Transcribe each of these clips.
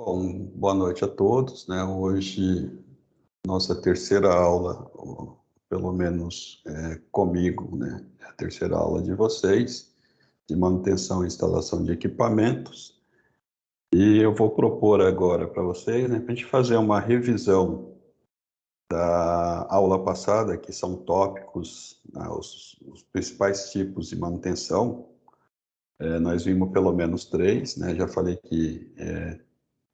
Bom, boa noite a todos, né? Hoje, nossa terceira aula, ou pelo menos comigo, né? É a terceira aula de vocês, de manutenção e instalação de equipamentos. E eu vou propor agora para vocês, né, para a gente fazer uma revisão da aula passada, que são tópicos, né, os principais tipos de manutenção. Nós vimos pelo menos três, né? Já falei que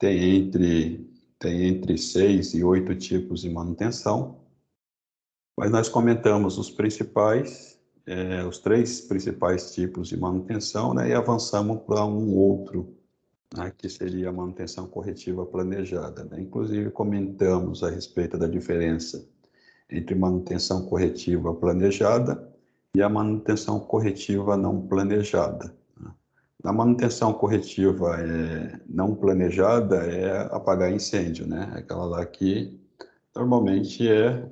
tem entre 6 e 8 tipos de manutenção, mas nós comentamos os principais, os três principais tipos de manutenção, né, e avançamos para um outro, né, que seria a manutenção corretiva planejada, né? Inclusive comentamos a respeito da diferença entre manutenção corretiva planejada e a manutenção corretiva não planejada. A manutenção corretiva não planejada é apagar incêndio, né? Aquela lá que normalmente é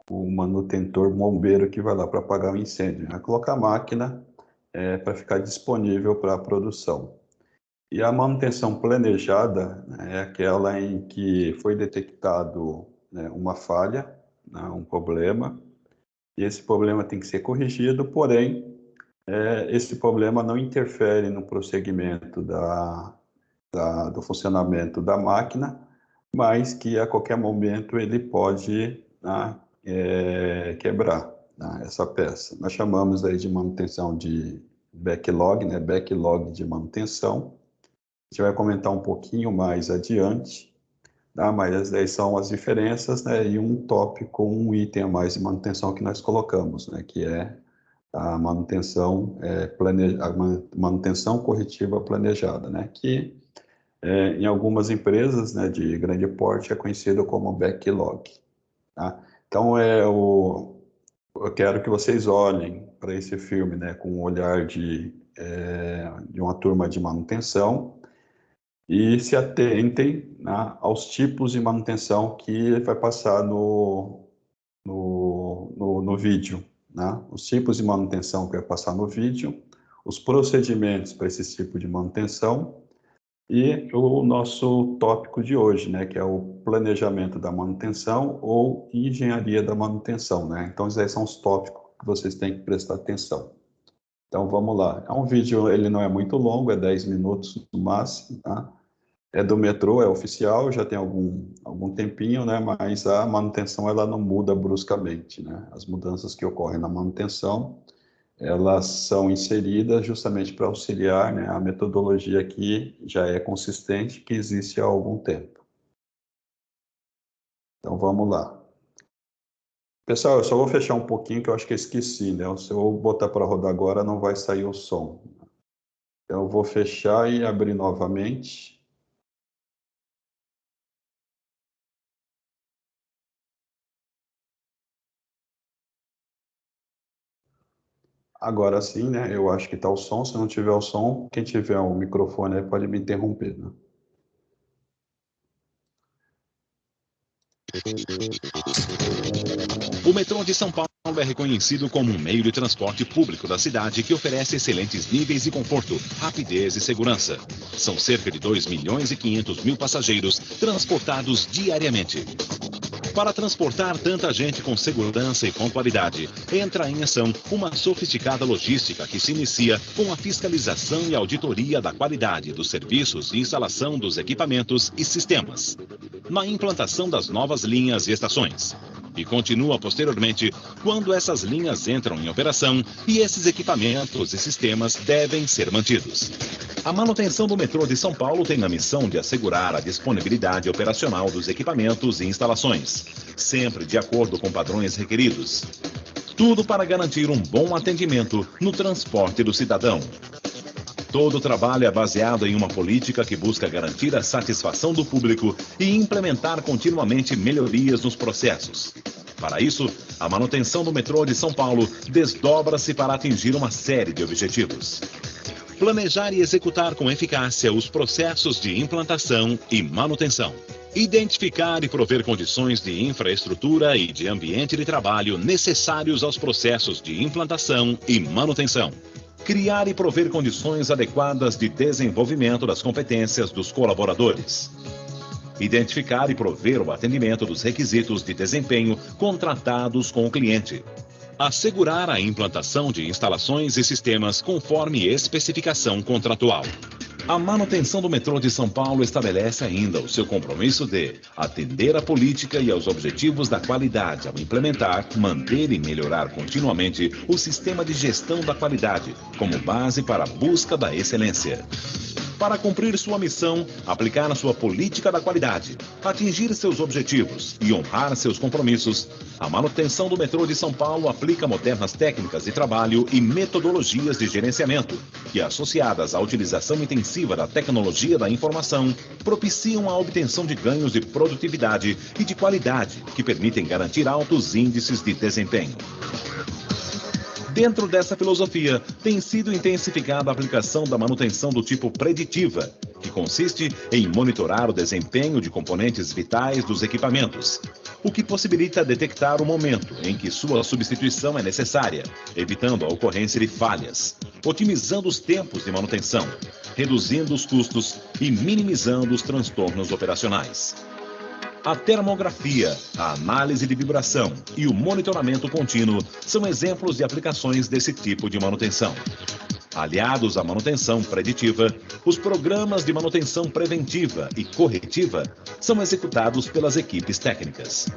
o manutentor bombeiro que vai lá para apagar o incêndio, né? Colocar a máquina para ficar disponível para a produção. E a manutenção planejada, né, é aquela em que foi detectado, né, uma falha, né, um problema, e esse problema tem que ser corrigido, porém esse problema não interfere no prosseguimento do funcionamento da máquina, mas que a qualquer momento ele pode, né, quebrar, né, essa peça. Nós chamamos aí de manutenção de backlog, né, backlog de manutenção. A gente vai comentar um pouquinho mais adiante, tá? Mas aí são as diferenças, né, e um tópico, um item a mais de manutenção que nós colocamos, né, que é a manutenção, a manutenção corretiva planejada, né? Que em algumas empresas, né, de grande porte é conhecido como backlog. Tá? Então, eu quero que vocês olhem para esse filme, né, com um olhar de uma turma de manutenção e se atentem, né, aos tipos de manutenção que vai passar no vídeo, né? Os tipos de manutenção que vai passar no vídeo, os procedimentos para esse tipo de manutenção e o nosso tópico de hoje, né, que é o planejamento da manutenção ou engenharia da manutenção, né? Então, esses aí são os tópicos que vocês têm que prestar atenção. Então, vamos lá. É um vídeo, ele não é muito longo, é 10 minutos no máximo, tá? É do metrô, é oficial, já tem algum tempinho, né? Mas a manutenção ela não muda bruscamente, né? As mudanças que ocorrem na manutenção, elas são inseridas justamente para auxiliar, né, a metodologia que já é consistente, que existe há algum tempo. Então vamos lá. Pessoal, eu só vou fechar um pouquinho que eu acho que eu esqueci, né? Se eu botar para rodar agora não vai sair o som. Então eu vou fechar e abrir novamente. Agora sim, né? Eu acho que está o som. Se não tiver o som, quem tiver um microfone aí pode me interromper, né? O metrô de São Paulo é reconhecido como um meio de transporte público da cidade que oferece excelentes níveis de conforto, rapidez e segurança. São cerca de 2.500.000 passageiros transportados diariamente. Para transportar tanta gente com segurança e com qualidade, entra em ação uma sofisticada logística que se inicia com a fiscalização e auditoria da qualidade dos serviços de instalação dos equipamentos e sistemas, na implantação das novas linhas e estações. E continua posteriormente quando essas linhas entram em operação e esses equipamentos e sistemas devem ser mantidos. A manutenção do metrô de São Paulo tem a missão de assegurar a disponibilidade operacional dos equipamentos e instalações, sempre de acordo com padrões requeridos. Tudo para garantir um bom atendimento no transporte do cidadão. Todo o trabalho é baseado em uma política que busca garantir a satisfação do público e implementar continuamente melhorias nos processos. Para isso, a manutenção do metrô de São Paulo desdobra-se para atingir uma série de objetivos. Planejar e executar com eficácia os processos de implantação e manutenção. Identificar e prover condições de infraestrutura e de ambiente de trabalho necessários aos processos de implantação e manutenção. Criar e prover condições adequadas de desenvolvimento das competências dos colaboradores. identificar e prover o atendimento dos requisitos de desempenho contratados com o cliente. Assegurar a implantação de instalações e sistemas conforme especificação contratual. A manutenção do metrô de São Paulo estabelece ainda o seu compromisso de atender à política e aos objetivos da qualidade ao implementar, manter e melhorar continuamente o sistema de gestão da qualidade como base para a busca da excelência. Para cumprir sua missão, aplicar a sua política da qualidade, atingir seus objetivos e honrar seus compromissos, a manutenção do metrô de São Paulo aplica modernas técnicas de trabalho e metodologias de gerenciamento, que, associadas à utilização intensiva da tecnologia da informação, propiciam a obtenção de ganhos de produtividade e de qualidade, que permitem garantir altos índices de desempenho. Dentro dessa filosofia, tem sido intensificada a aplicação da manutenção do tipo preditiva, que consiste em monitorar o desempenho de componentes vitais dos equipamentos, o que possibilita detectar o momento em que sua substituição é necessária, evitando a ocorrência de falhas, otimizando os tempos de manutenção, reduzindo os custos e minimizando os transtornos operacionais. A termografia, a análise de vibração e o monitoramento contínuo são exemplos de aplicações desse tipo de manutenção. Aliados à manutenção preditiva, os programas de manutenção preventiva e corretiva são executados pelas equipes técnicas.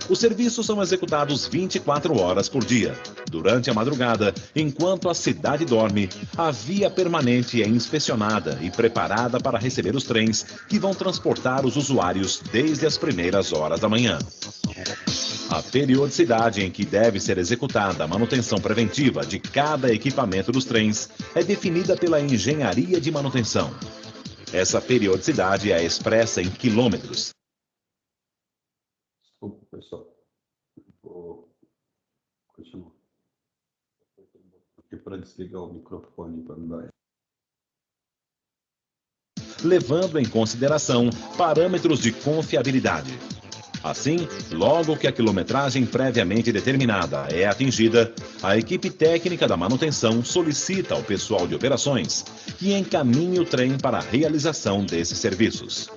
Os serviços são executados 24 horas por dia. Durante a madrugada, enquanto a cidade dorme, a via permanente é inspecionada e preparada para receber os trens que vão transportar os usuários desde as primeiras horas da manhã. A periodicidade em que deve ser executada a manutenção preventiva de cada equipamento dos trens é definida pela engenharia de manutenção. Essa periodicidade é expressa em quilômetros. Desculpa, pessoal. Vou continuar. Aqui para desligar o microfone para não dar. Levando em consideração parâmetros de confiabilidade. Assim, logo que a quilometragem previamente determinada é atingida, a equipe técnica da manutenção solicita ao pessoal de operações que encaminhe o trem para a realização desses serviços.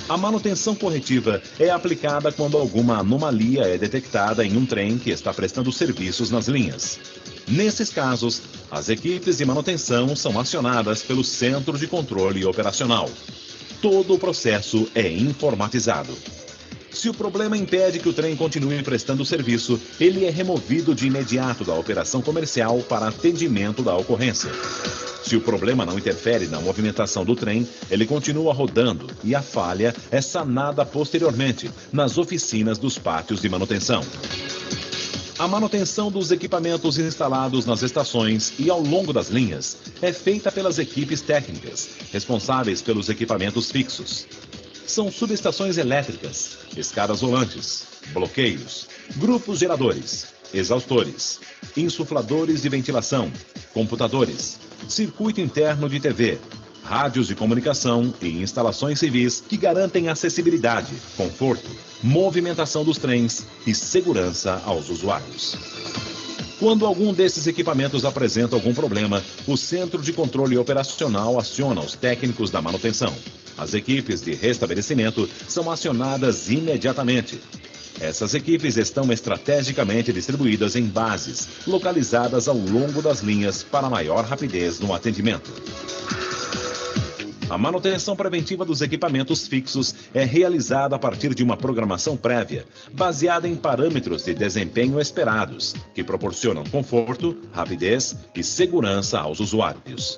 A manutenção corretiva é aplicada quando alguma anomalia é detectada em um trem que está prestando serviços nas linhas. Nesses casos, as equipes de manutenção são acionadas pelo Centro de Controle Operacional. Todo o processo é informatizado. Se o problema impede que o trem continue prestando serviço, ele é removido de imediato da operação comercial para atendimento da ocorrência. Se o problema não interfere na movimentação do trem, ele continua rodando e a falha é sanada posteriormente nas oficinas dos pátios de manutenção. A manutenção dos equipamentos instalados nas estações e ao longo das linhas é feita pelas equipes técnicas, responsáveis pelos equipamentos fixos. São subestações elétricas, escadas rolantes, bloqueios, grupos geradores, exaustores, insufladores de ventilação, computadores, circuito interno de TV, rádios de comunicação e instalações civis que garantem acessibilidade, conforto, movimentação dos trens e segurança aos usuários. Quando algum desses equipamentos apresenta algum problema, o Centro de Controle Operacional aciona os técnicos da manutenção. As equipes de restabelecimento são acionadas imediatamente. Essas equipes estão estrategicamente distribuídas em bases, localizadas ao longo das linhas para maior rapidez no atendimento. A manutenção preventiva dos equipamentos fixos é realizada a partir de uma programação prévia, baseada em parâmetros de desempenho esperados, que proporcionam conforto, rapidez e segurança aos usuários.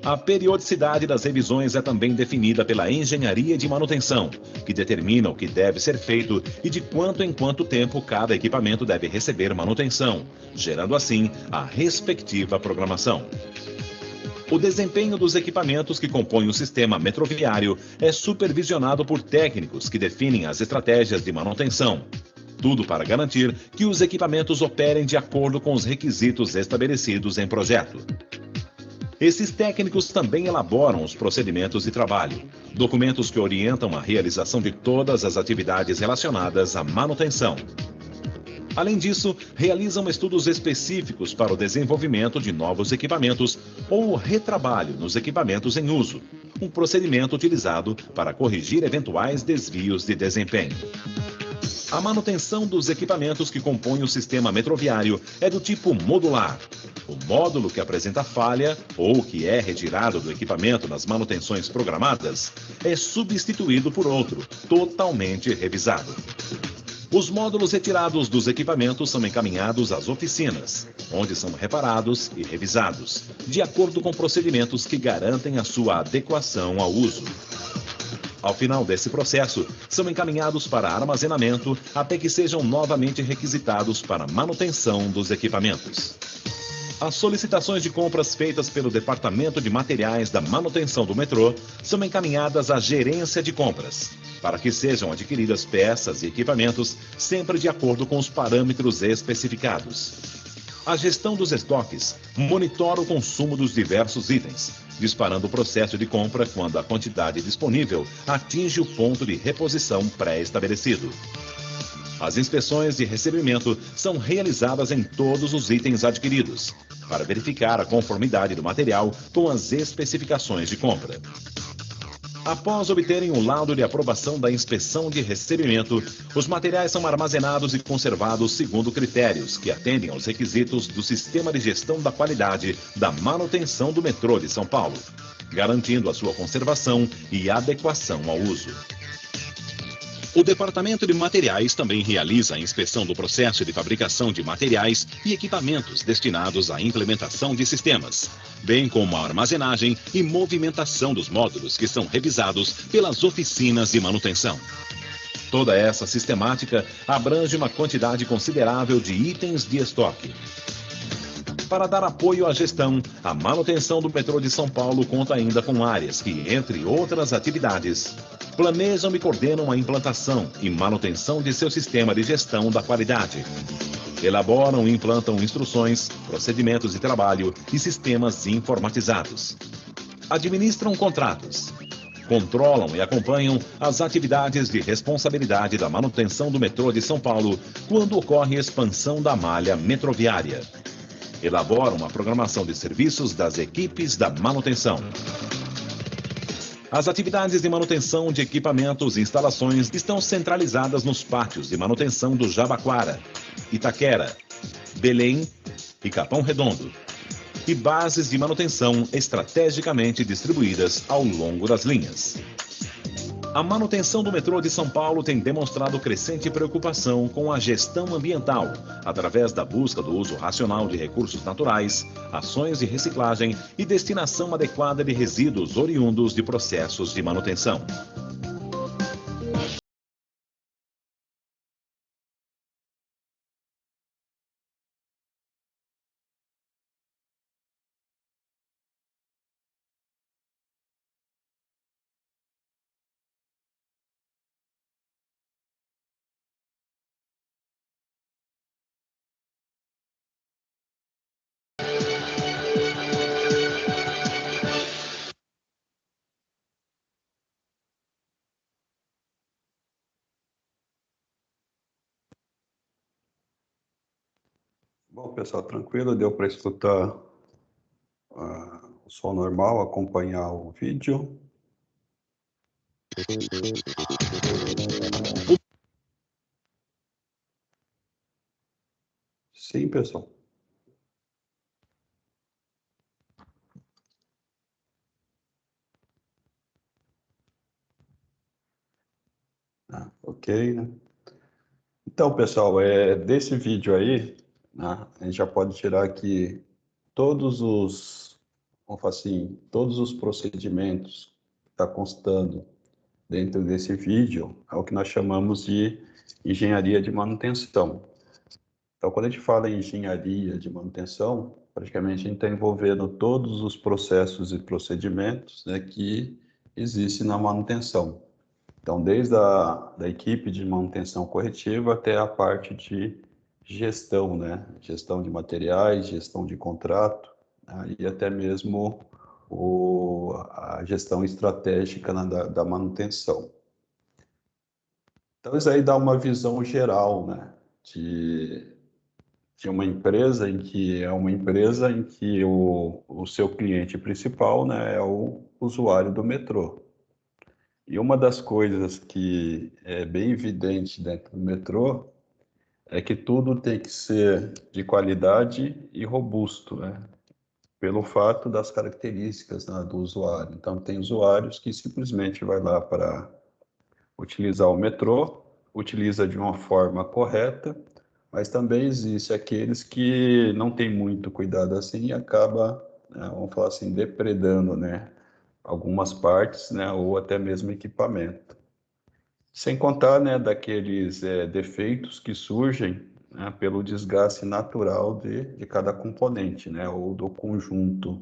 A periodicidade das revisões é também definida pela engenharia de manutenção, que determina o que deve ser feito e de quanto em quanto tempo cada equipamento deve receber manutenção, gerando assim a respectiva programação. O desempenho dos equipamentos que compõem o sistema metroviário é supervisionado por técnicos que definem as estratégias de manutenção. Tudo para garantir que os equipamentos operem de acordo com os requisitos estabelecidos em projeto. Esses técnicos também elaboram os procedimentos de trabalho, documentos que orientam a realização de todas as atividades relacionadas à manutenção. Além disso, realizam estudos específicos para o desenvolvimento de novos equipamentos ou retrabalho nos equipamentos em uso, um procedimento utilizado para corrigir eventuais desvios de desempenho. A manutenção dos equipamentos que compõem o sistema metroviário é do tipo modular. O módulo que apresenta falha ou que é retirado do equipamento nas manutenções programadas é substituído por outro, totalmente revisado. Os módulos retirados dos equipamentos são encaminhados às oficinas, onde são reparados e revisados, de acordo com procedimentos que garantem a sua adequação ao uso. Ao final desse processo, são encaminhados para armazenamento até que sejam novamente requisitados para manutenção dos equipamentos. As solicitações de compras feitas pelo Departamento de Materiais da Manutenção do Metrô são encaminhadas à Gerência de Compras, para que sejam adquiridas peças e equipamentos sempre de acordo com os parâmetros especificados. A gestão dos estoques monitora o consumo dos diversos itens, disparando o processo de compra quando a quantidade disponível atinge o ponto de reposição pré-estabelecido. As inspeções de recebimento são realizadas em todos os itens adquiridos, para verificar a conformidade do material com as especificações de compra. Após obterem o laudo de aprovação da inspeção de recebimento, os materiais são armazenados e conservados segundo critérios que atendem aos requisitos do Sistema de Gestão da Qualidade da Manutenção do Metrô de São Paulo, garantindo a sua conservação e adequação ao uso. O Departamento de Materiais também realiza a inspeção do processo de fabricação de materiais e equipamentos destinados à implementação de sistemas, bem como a armazenagem e movimentação dos módulos que são revisados pelas oficinas de manutenção. Toda essa sistemática abrange uma quantidade considerável de itens de estoque. Para dar apoio à gestão, a manutenção do metrô de São Paulo conta ainda com áreas que, entre outras atividades, planejam e coordenam a implantação e manutenção de seu sistema de gestão da qualidade. Elaboram e implantam instruções, procedimentos de trabalho e sistemas informatizados. Administram contratos. Controlam e acompanham as atividades de responsabilidade da manutenção do metrô de São Paulo quando ocorre expansão da malha metroviária. Elaboram uma programação de serviços das equipes da manutenção. As atividades de manutenção de equipamentos e instalações estão centralizadas nos pátios de manutenção do Jabaquara, Itaquera, Belém e Capão Redondo, e bases de manutenção estrategicamente distribuídas ao longo das linhas. A manutenção do metrô de São Paulo tem demonstrado crescente preocupação com a gestão ambiental, através da busca do uso racional de recursos naturais, ações de reciclagem e destinação adequada de resíduos oriundos de processos de manutenção. Bom, pessoal, tranquilo, deu para escutar o som normal, acompanhar o vídeo. Sim, pessoal. Ok, né? Então, pessoal, desse vídeo aí, né, a gente já pode tirar aqui todos os, vamos falar assim, todos os procedimentos que está constando dentro desse vídeo, é o que nós chamamos de engenharia de manutenção. Então, quando a gente fala em engenharia de manutenção, praticamente a gente está envolvendo todos os processos e procedimentos, né, que existem na manutenção. Então, desde da equipe de manutenção corretiva até a parte de gestão, né? Gestão de materiais, gestão de contrato, né? E até mesmo a gestão estratégica, né, da manutenção. Então, isso aí dá uma visão geral, né, de uma empresa em que o seu cliente principal, né, é o usuário do metrô. E uma das coisas que é bem evidente dentro do metrô é que tudo tem que ser de qualidade e robusto, né? Pelo fato das características, né, do usuário. Então, tem usuários que simplesmente vai lá para utilizar o metrô, utiliza de uma forma correta, mas também existe aqueles que não têm muito cuidado assim e acaba, né, vamos falar assim, depredando, né, algumas partes, né, ou até mesmo equipamento. Sem contar, né, daqueles defeitos que surgem, né, pelo desgaste natural de cada componente, né, ou do conjunto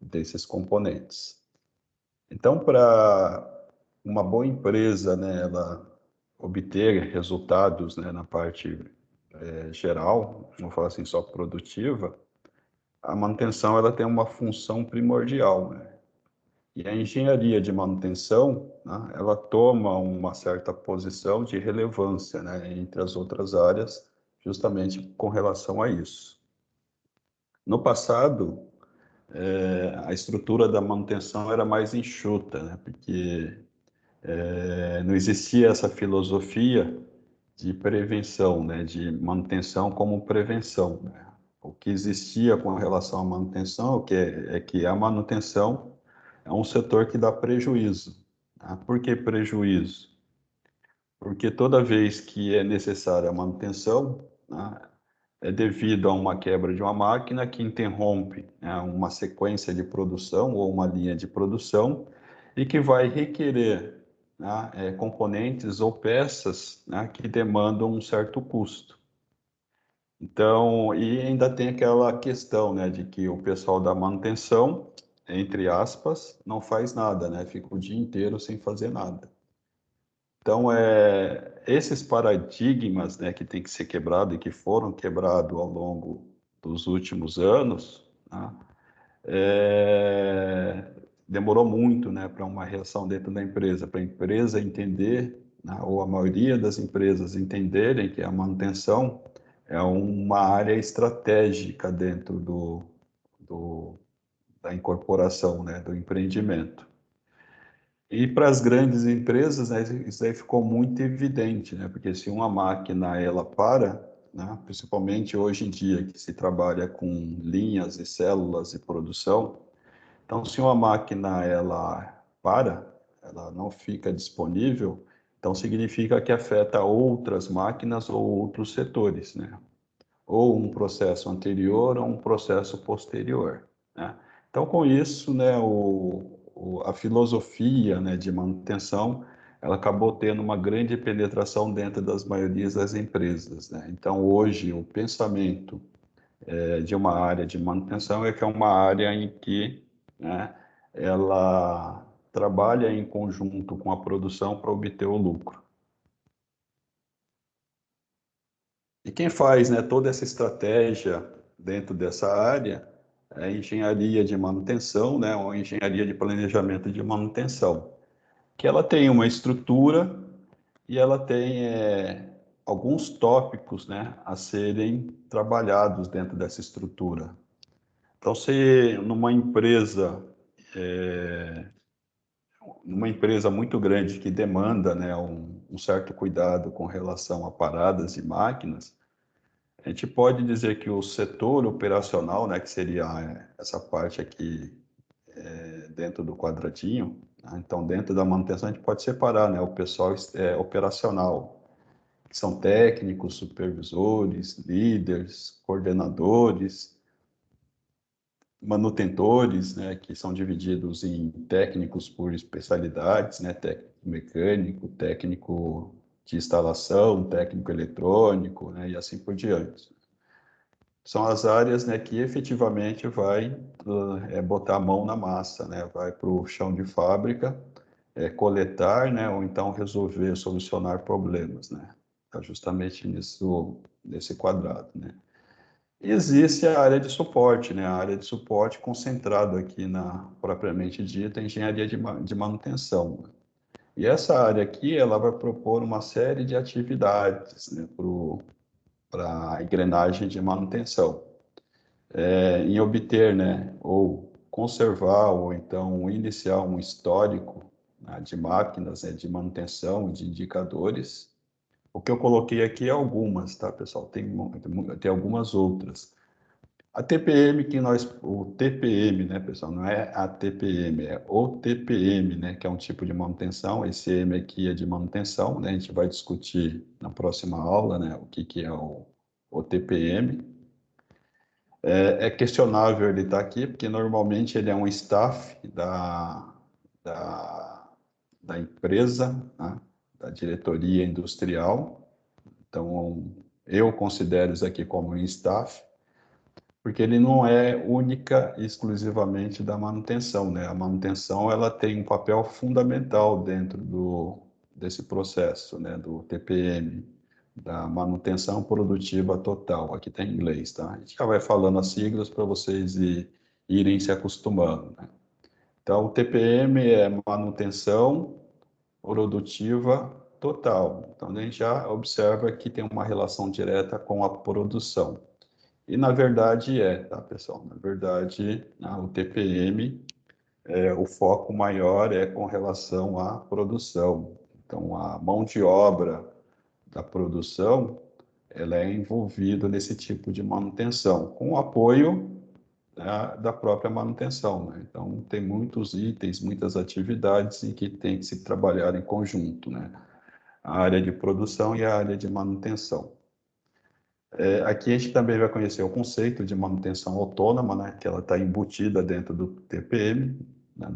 desses componentes. Então, para uma boa empresa, né, ela obter resultados, né, na parte geral, vamos falar assim, só produtiva, a manutenção ela tem uma função primordial, né? E a engenharia de manutenção, né, ela toma uma certa posição de relevância, né, entre as outras áreas, justamente com relação a isso. No passado, a estrutura da manutenção era mais enxuta, né, porque não existia essa filosofia de prevenção, né, de manutenção como prevenção, né? O que existia com relação à manutenção é que a manutenção é um setor que dá prejuízo. Tá? Por que prejuízo? Porque toda vez que é necessária a manutenção, né, é devido a uma quebra de uma máquina que interrompe, né, uma sequência de produção ou uma linha de produção e que vai requerer, né, componentes ou peças, né, que demandam um certo custo. Então, e ainda tem aquela questão, né, de que o pessoal da manutenção, entre aspas, não faz nada, né, fica o dia inteiro sem fazer nada. Então, esses paradigmas, né, que tem que ser quebrado e que foram quebrados ao longo dos últimos anos, né, demorou muito, né, para uma reação dentro da empresa, para a empresa entender, né, ou a maioria das empresas entenderem que a manutenção é uma área estratégica dentro da incorporação, né, do empreendimento. E para as grandes empresas, né, isso aí ficou muito evidente, né, porque se uma máquina ela para, né, principalmente hoje em dia que se trabalha com linhas e células de produção, então se uma máquina ela para, ela não fica disponível, então significa que afeta outras máquinas ou outros setores, né? Ou um processo anterior ou um processo posterior, né? Então, com isso, né, a filosofia, né, de manutenção, ela acabou tendo uma grande penetração dentro das maiorias das empresas, né? Então, hoje, o pensamento de uma área de manutenção é que é uma área em que, né, ela trabalha em conjunto com a produção para obter o lucro. E quem faz, né, toda essa estratégia dentro dessa área é a engenharia de manutenção, né, ou engenharia de planejamento de manutenção, que ela tem uma estrutura e ela tem alguns tópicos, né, a serem trabalhados dentro dessa estrutura. Então, se numa empresa muito grande que demanda, né, um certo cuidado com relação a paradas de máquinas, a gente pode dizer que o setor operacional, né, que seria essa parte aqui dentro do quadradinho, né, então dentro da manutenção a gente pode separar, né, o pessoal operacional, que são técnicos, supervisores, líderes, coordenadores, manutentores, né, que são divididos em técnicos por especialidades, né, técnico mecânico, técnico de instalação, técnico eletrônico, né, e assim por diante. São as áreas, né, que efetivamente vai botar a mão na massa, né, vai para o chão de fábrica, coletar, né, ou então resolver, solucionar problemas, né. Está justamente nesse quadrado, né. E existe a área de suporte, né, a área de suporte concentrado aqui na propriamente dita engenharia de manutenção. E essa área aqui, ela vai propor uma série de atividades, né, para engrenagem de manutenção. Em obter, né, ou conservar, ou então iniciar um histórico, né, de máquinas, né, de manutenção, de indicadores. O que eu coloquei aqui é algumas, tá, pessoal? Tem algumas outras. A TPM o TPM, né, pessoal, não é a TPM, é o TPM, né, que é um tipo de manutenção. Esse M aqui é de manutenção, né? A gente vai discutir na próxima aula, né, o que é o TPM. É questionável ele estar aqui, porque normalmente ele é um staff da, da empresa, né, da diretoria industrial. Então, eu considero isso aqui como um staff, porque ele não é única e exclusivamente da manutenção, né? A manutenção, ela tem um papel fundamental dentro desse processo, né, do TPM, da manutenção produtiva total. Aqui está em inglês, tá? A gente já vai falando as siglas para vocês irem se acostumando, né? Então, o TPM é manutenção produtiva total. Então, a gente já observa que tem uma relação direta com a produção. E, na verdade, tá, pessoal? Na verdade, o TPM, o foco maior é com relação à produção. Então, a mão de obra da produção, ela é envolvida nesse tipo de manutenção, com o apoio, né, da própria manutenção, né? Então, tem muitos itens, muitas atividades em que tem que se trabalhar em conjunto, né? A área de produção e a área de manutenção. Aqui a gente também vai conhecer o conceito de manutenção autônoma, né, que ela está embutida dentro do TPM, né,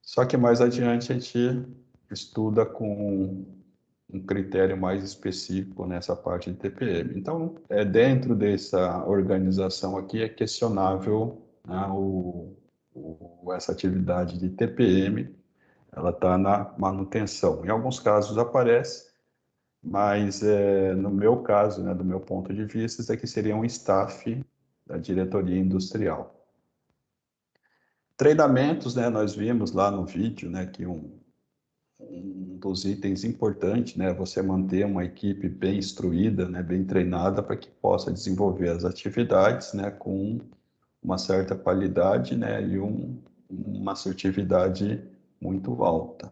só que mais adiante a gente estuda com um critério mais específico nessa parte de TPM. Então, dentro dessa organização aqui é questionável, né, essa atividade de TPM, ela está na manutenção. Em alguns casos aparece, mas no meu caso, né, do meu ponto de vista, isso aqui seria um staff da diretoria industrial. Treinamentos, né, nós vimos lá no vídeo, né, que um dos itens importantes, né, é você manter uma equipe bem instruída, né, bem treinada, para que possa desenvolver as atividades, né, com uma certa qualidade, né, e uma assertividade muito alta.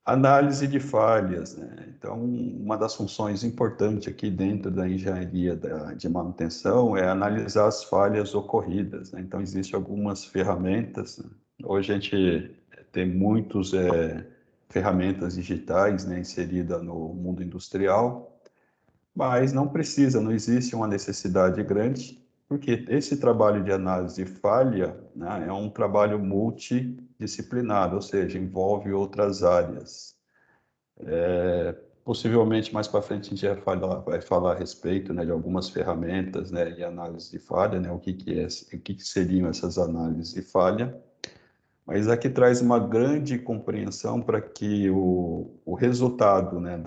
Análise de falhas, né? Então, uma das funções importantes aqui dentro da engenharia de manutenção é analisar as falhas ocorridas, né? Então, existem algumas ferramentas, né? Hoje a gente tem muitas ferramentas digitais, né, inseridas no mundo industrial, mas não precisa, não existe uma necessidade grande, porque esse trabalho de análise de falha, né, é um trabalho multidisciplinar, ou seja, envolve outras áreas. Possivelmente mais para frente a gente vai falar a respeito, né, de algumas ferramentas, né, de análise de falha, né, o que seriam essas análises de falha. Mas aqui traz uma grande compreensão para que o resultado, né,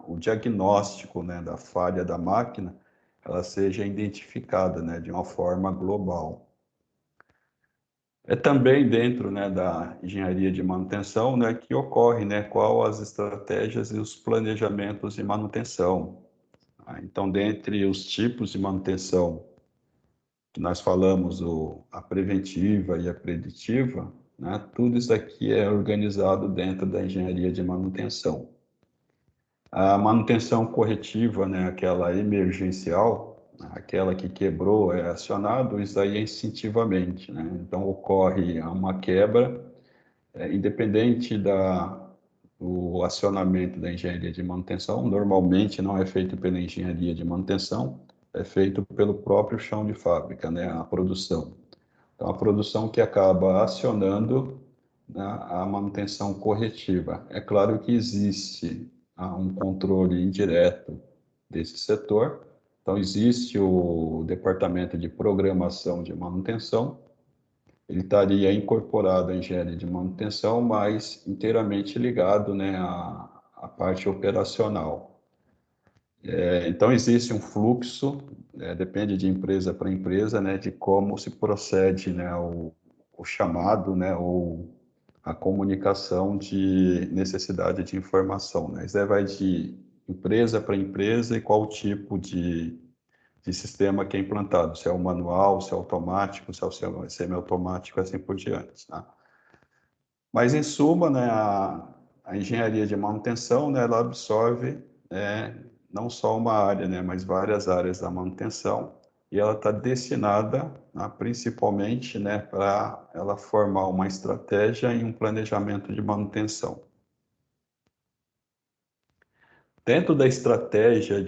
o diagnóstico, né, da falha da máquina, ela seja identificada, né, de uma forma global. É também dentro, né, da engenharia de manutenção, né, que ocorre, né, qual as estratégias e os planejamentos de manutenção. Então, dentre os tipos de manutenção que nós falamos, a preventiva e a preditiva, né, tudo isso aqui é organizado dentro da engenharia de manutenção. A manutenção corretiva, né, aquela emergencial, aquela que quebrou, é acionado, isso aí é instintivamente, né? Então, ocorre uma quebra, independente do acionamento da engenharia de manutenção, normalmente não é feito pela engenharia de manutenção, é feito pelo próprio chão de fábrica, né, a produção. Então, a produção que acaba acionando, né, a manutenção corretiva. É claro que existe um controle indireto desse setor. Então, existe o departamento de programação de manutenção, ele estaria incorporado à engenharia de manutenção, mas inteiramente ligado, né, à parte operacional. Então, existe um fluxo, depende de empresa para empresa, né, de como se procede, né, o chamado, né, ou a comunicação de necessidade de informação, né? Isso vai de empresa para empresa e qual tipo de sistema que é implantado, se é o manual, se é automático, se é o semiautomático, assim por diante. Tá? Mas, em suma, né, a engenharia de manutenção, né, ela absorve não só uma área, né, mas várias áreas da manutenção, e ela está destinada, né, principalmente, né, para ela formar uma estratégia e um planejamento de manutenção. Dentro da estratégia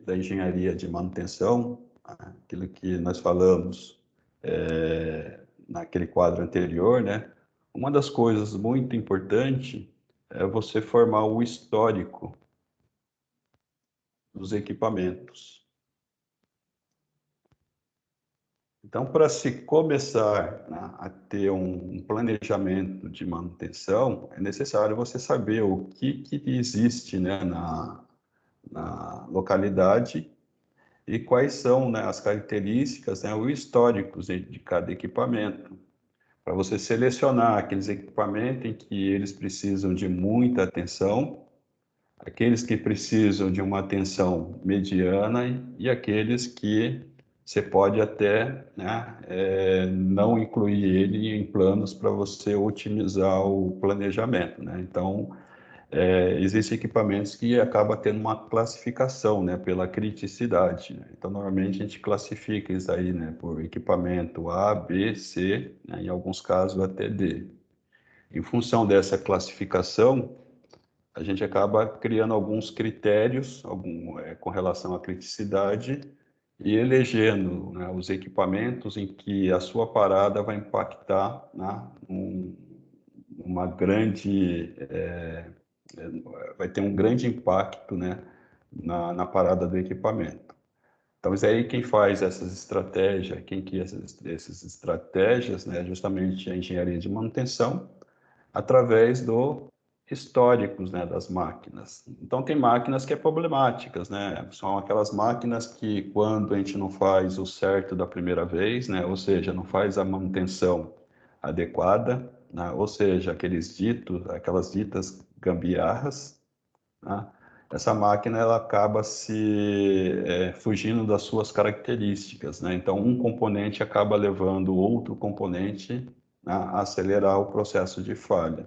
da engenharia de manutenção, aquilo que nós falamos naquele quadro anterior, né? Uma das coisas muito importantes é você formar o histórico dos equipamentos. Então, para se começar, né, a ter um planejamento de manutenção, é necessário você saber o que existe, né, na localidade e quais são, né, as características, né, o histórico de cada equipamento, para você selecionar aqueles equipamentos em que eles precisam de muita atenção, aqueles que precisam de uma atenção mediana e aqueles que você pode até, né, não incluir ele em planos para você otimizar o planejamento, né? Então, existem equipamentos que acabam tendo uma classificação, né, pela criticidade, né? Então, normalmente a gente classifica isso aí, né, por equipamento A, B, C, né, em alguns casos até D. Em função dessa classificação, a gente acaba criando alguns critérios com relação à criticidade e elegendo, né, os equipamentos em que a sua parada vai impactar, né, uma grande vai ter um grande impacto, né, na parada do equipamento. Então, isso aí quem faz essas estratégias, quem cria essas estratégias, né, é justamente a engenharia de manutenção, através do históricos, né, das máquinas. Então, tem máquinas que é problemáticas, né, são aquelas máquinas que quando a gente não faz o certo da primeira vez, né, ou seja, não faz a manutenção adequada, né, ou seja, aquelas ditas gambiarras, né, essa máquina ela acaba fugindo das suas características, né? Então, um componente acaba levando outro componente, né, a acelerar o processo de falha.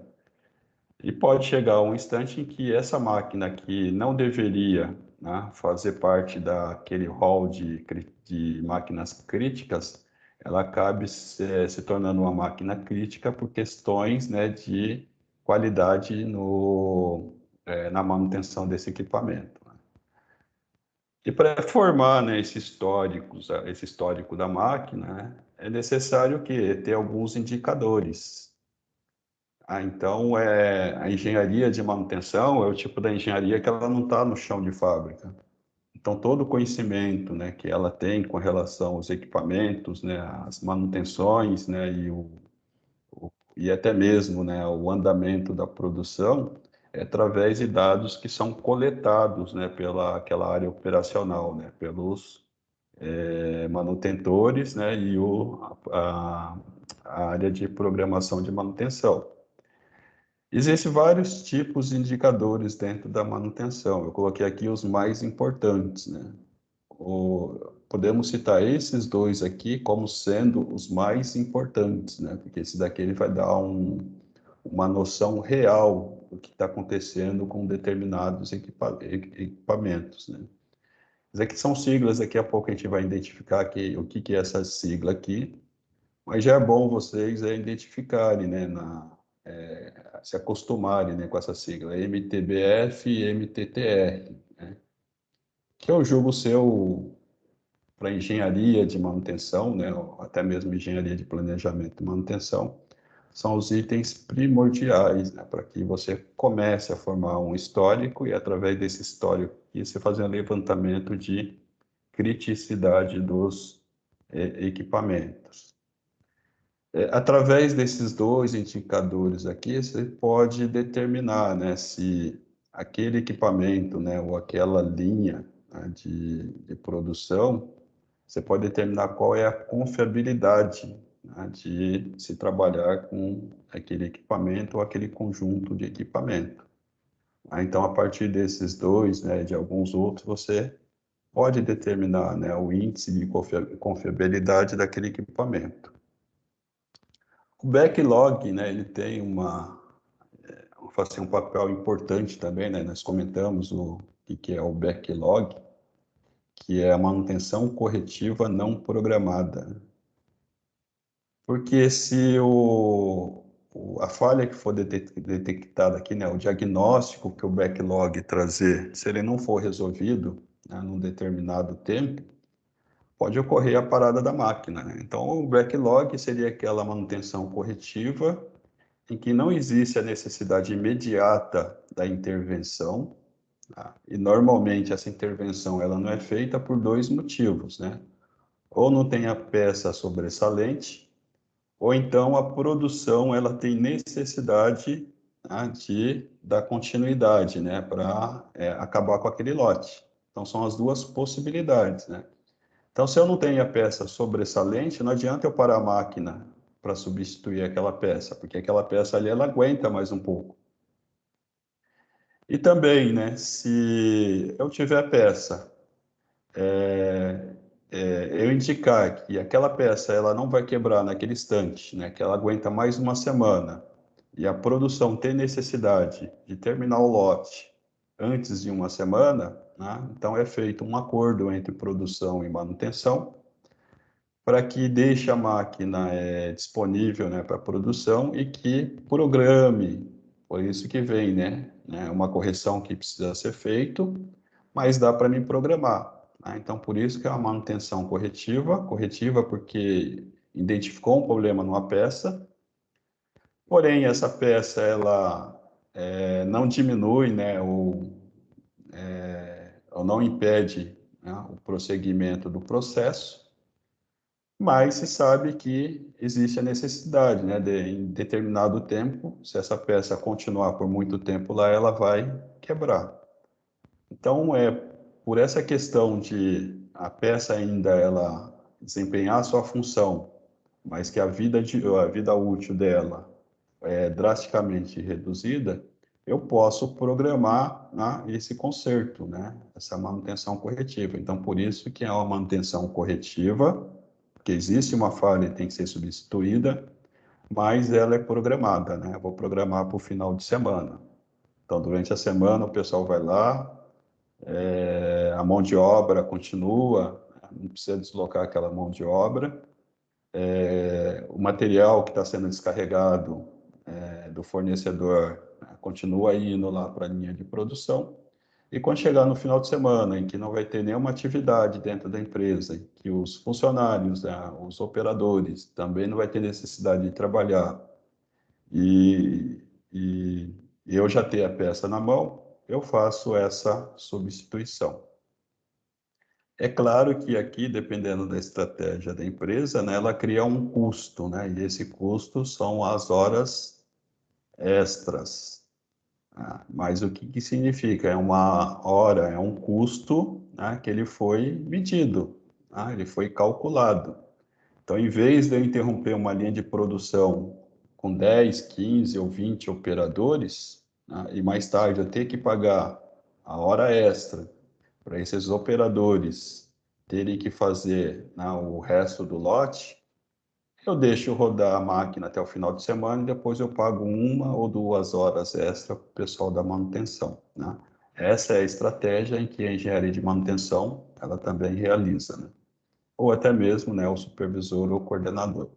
E pode chegar um instante em que essa máquina que não deveria, né, fazer parte daquele hall de máquinas críticas, ela acabe se tornando uma máquina crítica por questões, né, de qualidade na manutenção desse equipamento. E para formar, né, esse histórico da máquina, né, é necessário ter alguns indicadores. Então, a engenharia de manutenção é o tipo da engenharia que ela não está no chão de fábrica. Então, todo o conhecimento, né, que ela tem com relação aos equipamentos, né, as manutenções, né, e até mesmo, né, o andamento da produção, é através de dados que são coletados, né, pela aquela área operacional, né, pelos manutentores, né, e a área de programação de manutenção. Existem vários tipos de indicadores dentro da manutenção. Eu coloquei aqui os mais importantes, né? Podemos citar esses dois aqui como sendo os mais importantes, né? Porque esse daqui ele vai dar uma noção real do que está acontecendo com determinados equipamentos, né? Isso aqui são siglas, daqui a pouco a gente vai identificar o que é essa sigla aqui, mas já é bom vocês identificarem, né, se acostumarem, né, com essa sigla, MTBF e MTTR, né, que eu julgo ser para engenharia de manutenção, né, ou até mesmo engenharia de planejamento e manutenção, são os itens primordiais, né, para que você comece a formar um histórico e, através desse histórico, você fazer um levantamento de criticidade dos equipamentos. Através desses dois indicadores aqui, você pode determinar, né, se aquele equipamento, né, ou aquela linha, né, de produção, você pode determinar qual é a confiabilidade, né, de se trabalhar com aquele equipamento ou aquele conjunto de equipamento. Então, a partir desses dois, né, de alguns outros, você pode determinar, né, o índice de confiabilidade daquele equipamento. O backlog, né, ele tem um papel importante também, né? Nós comentamos o que é o backlog, que é a manutenção corretiva não programada. Porque se a falha que for detectada aqui, né, o diagnóstico que o backlog trazer, se ele não for resolvido, né, num determinado tempo, pode ocorrer a parada da máquina, né? Então, o backlog seria aquela manutenção corretiva em que não existe a necessidade imediata da intervenção, tá? E normalmente essa intervenção ela não é feita por dois motivos, né? Ou não tem a peça sobressalente, ou então a produção ela tem necessidade, tá, de dar continuidade, né, para acabar com aquele lote. Então são as duas possibilidades, né? Então, se eu não tenho a peça sobressalente, não adianta eu parar a máquina para substituir aquela peça, porque aquela peça ali ela aguenta mais um pouco. E também, né, se eu tiver a peça, eu indicar que aquela peça ela não vai quebrar naquele instante, né, que ela aguenta mais uma semana, e a produção tem necessidade de terminar o lote antes de uma semana, né, então é feito um acordo entre produção e manutenção, para que deixe a máquina disponível, né, para produção e que programe, por isso que vem, né, uma correção que precisa ser feito, mas dá para me programar, né? Então, por isso que é uma manutenção corretiva porque identificou um problema numa peça, porém essa peça ela não diminui, né, ou não impede, né, o prosseguimento do processo, mas se sabe que existe a necessidade, né, em determinado tempo, se essa peça continuar por muito tempo lá, ela vai quebrar. Então, por essa questão de a peça ainda ela desempenhar a sua função, mas que a vida útil dela é drasticamente reduzida, eu posso programar, né, esse conserto, né, essa manutenção corretiva. Então, por isso que é uma manutenção corretiva, que existe uma falha e tem que ser substituída, mas ela é programada, né? Eu vou programar para o final de semana. Então, durante a semana, o pessoal vai lá, a mão de obra continua, não precisa deslocar aquela mão de obra, o material que está sendo descarregado do fornecedor, né, continua indo lá para a linha de produção, e quando chegar no final de semana, em que não vai ter nenhuma atividade dentro da empresa, em que os funcionários, né, os operadores, também não vai ter necessidade de trabalhar, e, e, e eu já ter a peça na mão, eu faço essa substituição. É claro que aqui, dependendo da estratégia da empresa, né, ela cria um custo, né, e esse custo são as horas extras. Mas o que significa? É uma hora, é um custo, né, que ele foi medido, né, ele foi calculado. Então, em vez de eu interromper uma linha de produção com 10, 15 ou 20 operadores, né, e mais tarde eu ter que pagar a hora extra para esses operadores terem que fazer, né, o resto do lote, eu deixo rodar a máquina até o final de semana e depois eu pago 1 ou 2 horas extra para o pessoal da manutenção, né? Essa é a estratégia em que a engenharia de manutenção ela também realiza, né? Ou até mesmo, né, o supervisor ou coordenador.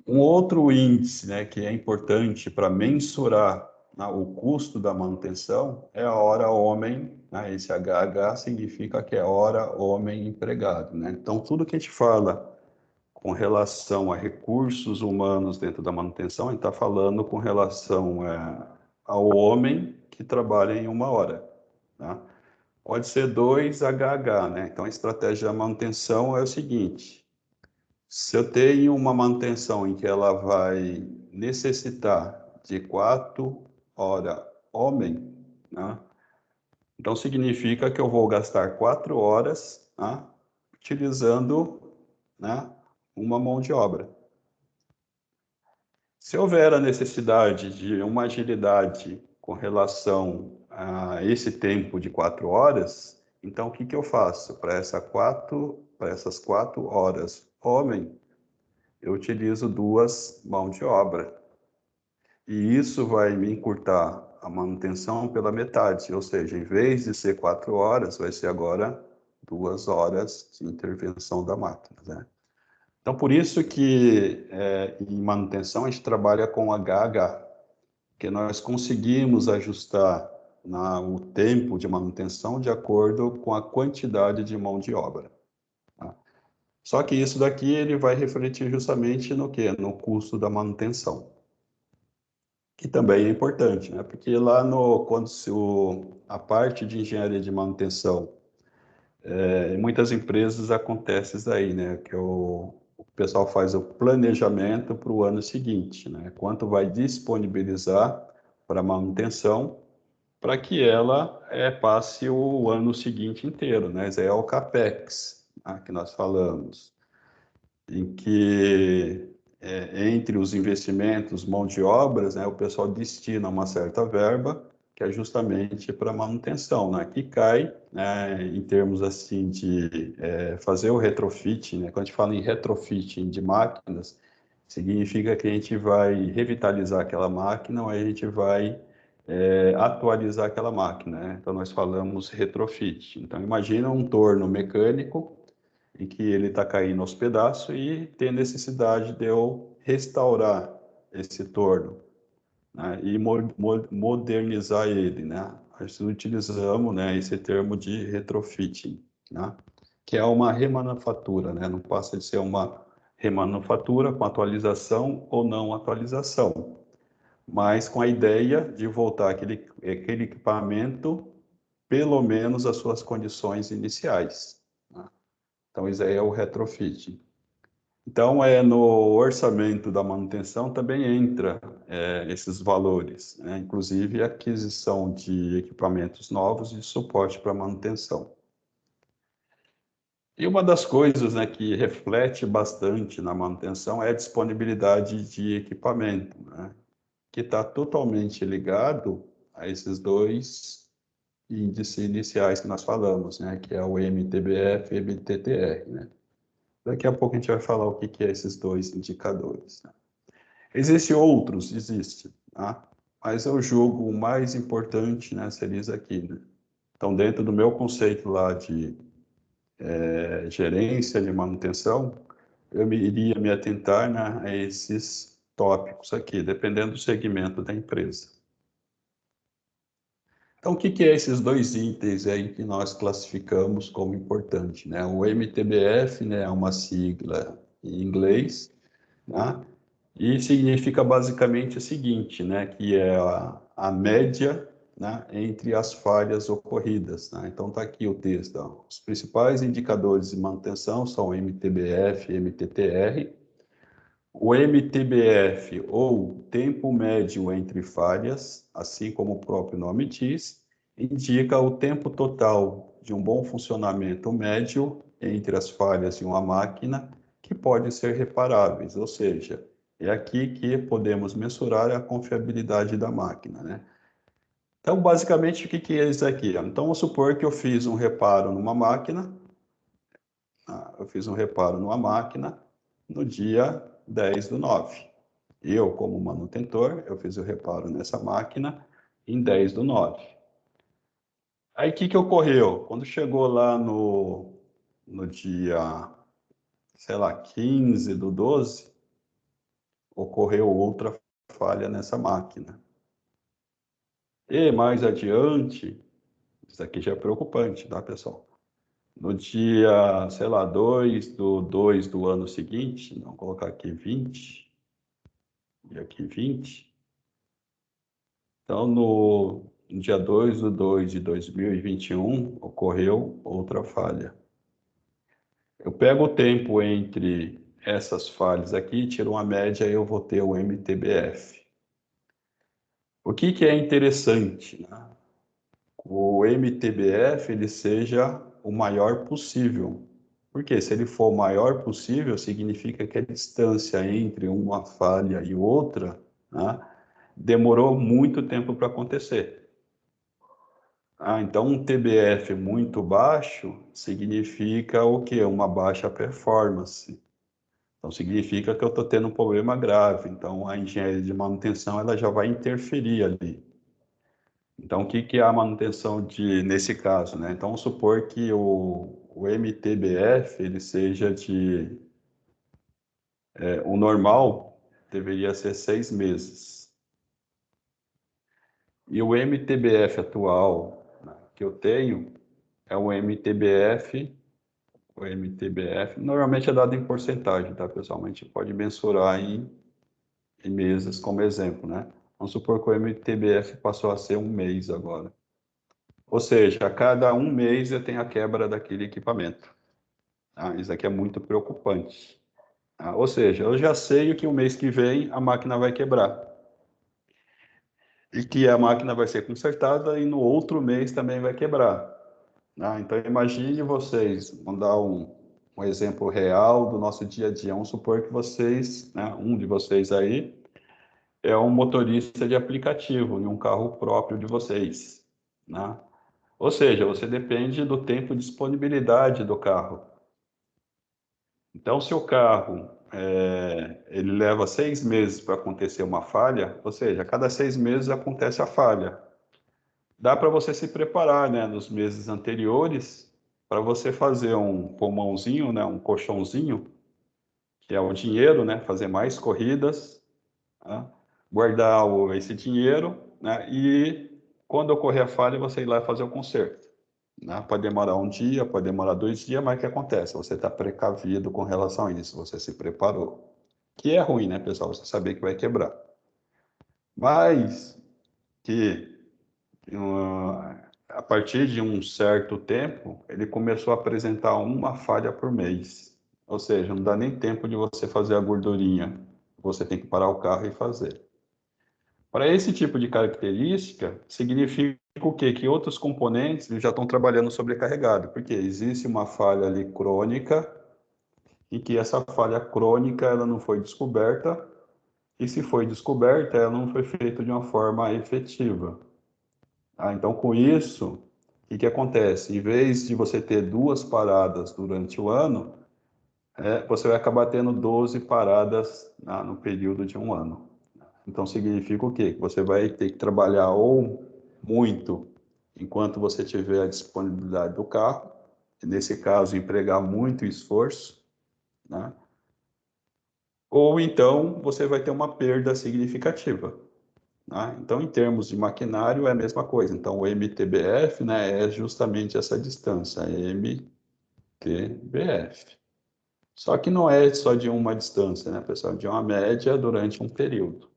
Um outro índice, né, que é importante para mensurar, né, o custo da manutenção é a hora homem, né? Esse HH significa que é hora homem empregado, né? Então, tudo que a gente fala com relação a recursos humanos dentro da manutenção, a gente está falando com relação ao homem que trabalha em 1 hora, tá? Pode ser 2 HH, né? Então, a estratégia da manutenção é o seguinte: se eu tenho uma manutenção em que ela vai necessitar de 4 horas homem, né? Então significa que eu vou gastar 4 horas, né, utilizando, né, uma mão de obra. Se houver a necessidade de uma agilidade com relação a esse tempo de 4 horas, então o que que eu faço? Para essas 4 horas homem, eu utilizo 2 mãos de obra. E isso vai me encurtar a manutenção pela metade, ou seja, em vez de ser 4 horas, vai ser agora 2 horas de intervenção da máquina, né? Então, por isso que em manutenção a gente trabalha com HH, que nós conseguimos ajustar o tempo de manutenção de acordo com a quantidade de mão de obra. Tá? Só que isso daqui ele vai refletir justamente no quê? No custo da manutenção, que também é importante, né? Porque lá quando a parte de engenharia de manutenção, em muitas empresas acontece isso aí, né? Que o pessoal faz o planejamento para o ano seguinte, né? Quanto vai disponibilizar para manutenção para que ela passe o ano seguinte inteiro, né? Esse é o CAPEX, né, que nós falamos, em que entre os investimentos, mão de obras, né, o pessoal destina uma certa verba que é justamente para manutenção, né, que cai, né, em termos assim de fazer o retrofit, né, quando a gente fala em retrofitting de máquinas, significa que a gente vai revitalizar aquela máquina ou a gente vai atualizar aquela máquina, né? Então nós falamos retrofit. Então imagina um torno mecânico em que ele está caindo aos pedaços e tem necessidade de eu restaurar esse torno, né, e modernizar ele, né? Nós utilizamos, né, esse termo de retrofitting, né, que é uma remanufatura, né? Não passa de ser uma remanufatura com atualização ou não atualização, mas com a ideia de voltar aquele equipamento pelo menos às suas condições iniciais, né? Então, isso aí é o retrofit. Então, no orçamento da manutenção também entra esses valores, né? Inclusive a aquisição de equipamentos novos e suporte para manutenção. E uma das coisas, né, que reflete bastante na manutenção é a disponibilidade de equipamento, né, que está totalmente ligado a esses dois índices iniciais que nós falamos, né, que é o MTBF e o MTTR, né. Daqui a pouco a gente vai falar o que que é esses dois indicadores, né? Existem outros, existe, tá? Mas eu julgo o mais importante, né, seria isso aqui, né? Então, dentro do meu conceito lá de gerência de manutenção, iria me atentar, né, a esses tópicos aqui, dependendo do segmento da empresa. Então, o que que é esses dois itens aí que nós classificamos como importante, né? O MTBF, né, é uma sigla em inglês, né? E significa basicamente o seguinte, né, que é a média, né, entre as falhas ocorridas, né? Então está aqui o texto, ó. Os principais indicadores de manutenção são MTBF e MTTR. O MTBF, ou tempo médio entre falhas, assim como o próprio nome diz, indica o tempo total de um bom funcionamento médio entre as falhas de uma máquina que podem ser reparáveis, ou seja, é aqui que podemos mensurar a confiabilidade da máquina, né? Então, basicamente, o que que é isso aqui? Então, vamos supor que eu fiz um reparo numa máquina, no dia 10/9. Eu, como manutentor, eu fiz o reparo nessa máquina em 10/9. Aí, o que que ocorreu? Quando chegou lá no dia, sei lá, 15/12, ocorreu outra falha nessa máquina. E mais adiante, isso aqui já é preocupante, tá, pessoal? No dia, sei lá, 2/2 do ano seguinte, vamos colocar aqui 20, e aqui 20. Então, no dia 2/2 de 2021, ocorreu outra falha. Eu pego o tempo entre essas falhas aqui, tiro uma média e eu vou ter o MTBF. O que que é interessante, né? O MTBF ele seja o maior possível, Porque se ele for o maior possível, significa que a distância entre uma falha e outra, né, demorou muito tempo para acontecer. Então, um TBF muito baixo significa o quê? Uma baixa performance. Então, significa que eu estou tendo um problema grave. Então, a engenharia de manutenção ela já vai interferir ali. Então, o que é a manutenção nesse caso, né? Então, vamos supor que o MTBF ele seja o normal deveria ser 6 meses. E o MTBF atual, né, que eu tenho é o MTBF normalmente é dado em porcentagem, tá, pessoal? Mas a gente pode mensurar em meses como exemplo, né? Vamos supor que o MTBF passou a ser 1 mês agora. Ou seja, a cada 1 mês eu tenho a quebra daquele equipamento. Isso aqui é muito preocupante. Ou seja, eu já sei que o mês que vem a máquina vai quebrar. E que a máquina vai ser consertada e no outro mês também vai quebrar. Então, imagine vocês, vamos dar um exemplo real do nosso dia a dia. Vamos supor que vocês, né, um de vocês aí, é um motorista de aplicativo em um carro próprio de vocês, né? Ou seja, você depende do tempo de disponibilidade do carro. Então, se o carro ele leva 6 meses para acontecer uma falha, ou seja, a cada 6 meses acontece a falha. Dá para você se preparar, né, nos meses anteriores para você fazer um pulmãozinho, né, um colchãozinho, que é o dinheiro, né, fazer mais corridas, né, guardar esse dinheiro, né, e quando ocorrer a falha, você ir lá e fazer o conserto. Né? Pode demorar um dia, pode demorar 2 dias, mas o que acontece? Você está precavido com relação a isso, você se preparou. Que é ruim, né, pessoal? Você saber que vai quebrar. Mas que a partir de um certo tempo, ele começou a apresentar uma falha por mês. Ou seja, não dá nem tempo de você fazer a gordurinha. Você tem que parar o carro e fazer. Para esse tipo de característica, significa o quê? Que outros componentes já estão trabalhando sobrecarregado, porque existe uma falha ali crônica e que essa falha crônica ela não foi descoberta, e se foi descoberta, ela não foi feita de uma forma efetiva. Então, com isso, o que acontece? Em vez de você ter 2 paradas durante o ano, você vai acabar tendo 12 paradas no período de um ano. Então, significa o quê? Que você vai ter que trabalhar ou muito enquanto você tiver a disponibilidade do carro, nesse caso, empregar muito esforço, né? Ou então você vai ter uma perda significativa. Né? Então, em termos de maquinário, é a mesma coisa. Então, o MTBF, né, é justamente essa distância, MTBF. Só que não é só de uma distância, né, pessoal? De uma média durante um período.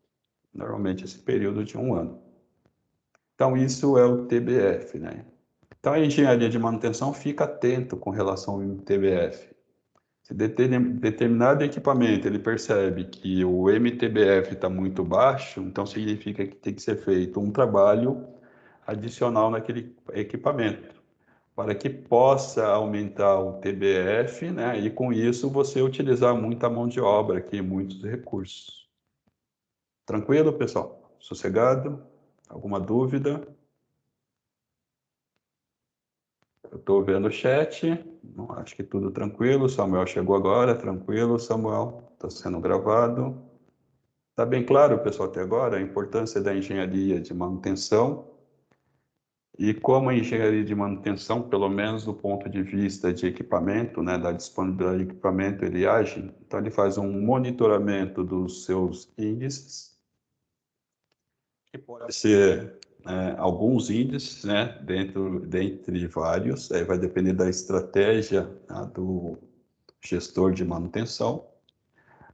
Normalmente, esse período de um ano. Então, isso é o TBF, né? Então, a engenharia de manutenção fica atento com relação ao MTBF. Se determinado equipamento ele percebe que o MTBF está muito baixo, então significa que tem que ser feito um trabalho adicional naquele equipamento, para que possa aumentar o TBF, né? E com isso você utilizar muita mão de obra aqui, muitos recursos. Tranquilo, pessoal? Sossegado? Alguma dúvida? Eu estou vendo o chat, acho que tudo tranquilo. Samuel chegou agora, tranquilo, Samuel, está sendo gravado. Está bem claro, pessoal, até agora, a importância da engenharia de manutenção e como a engenharia de manutenção, pelo menos do ponto de vista de equipamento, né, da disponibilidade de equipamento, ele age. Então, ele faz um monitoramento dos seus índices, que pode ser alguns índices, né, dentre vários, aí vai depender da estratégia, né, do gestor de manutenção,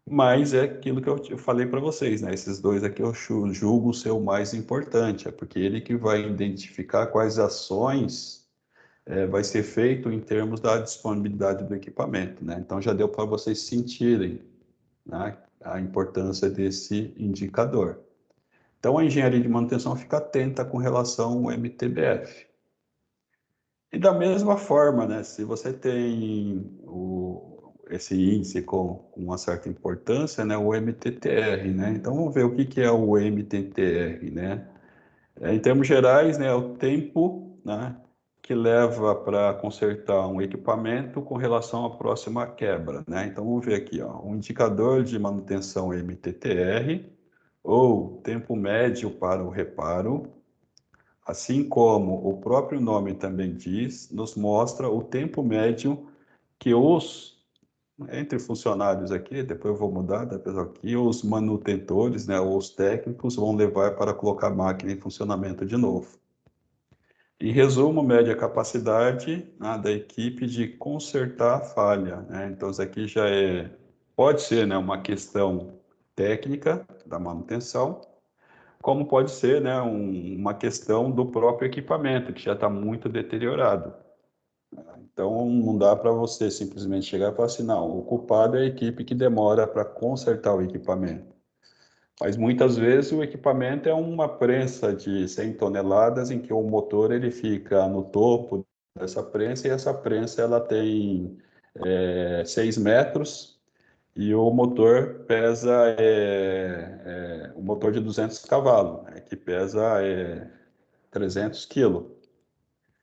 mas é aquilo que eu falei para vocês, né, esses dois aqui eu julgo ser o mais importante, é porque ele que vai identificar quais ações vai ser feito em termos da disponibilidade do equipamento, né, então já deu para vocês sentirem, né, a importância desse indicador. Então, a engenharia de manutenção fica atenta com relação ao MTBF. E da mesma forma, né, se você tem esse índice com uma certa importância, né, o MTTR, né? Então vamos ver o que é o MTTR, né? Em termos gerais, né, é o tempo, né, que leva para consertar um equipamento com relação à próxima quebra, né? Então vamos ver aqui, ó, um indicador de manutenção MTTR ou tempo médio para o reparo, assim como o próprio nome também diz, nos mostra o tempo médio que entre funcionários aqui, depois eu vou mudar, depois aqui, os manutentores, né, ou os técnicos vão levar para colocar a máquina em funcionamento de novo. Em resumo, mede a capacidade, né, da equipe de consertar a falha, né? Então, isso aqui pode ser, né, uma questão técnica da manutenção, como pode ser, né, uma questão do próprio equipamento, que já está muito deteriorado. Então, não dá para você simplesmente chegar e falar assim, não, o culpado é a equipe que demora para consertar o equipamento. Mas muitas vezes o equipamento é uma prensa de 100 toneladas em que o motor ele fica no topo dessa prensa e essa prensa ela tem 6 metros e o motor pesa um motor de 200 cavalos, né, que pesa 300 quilos.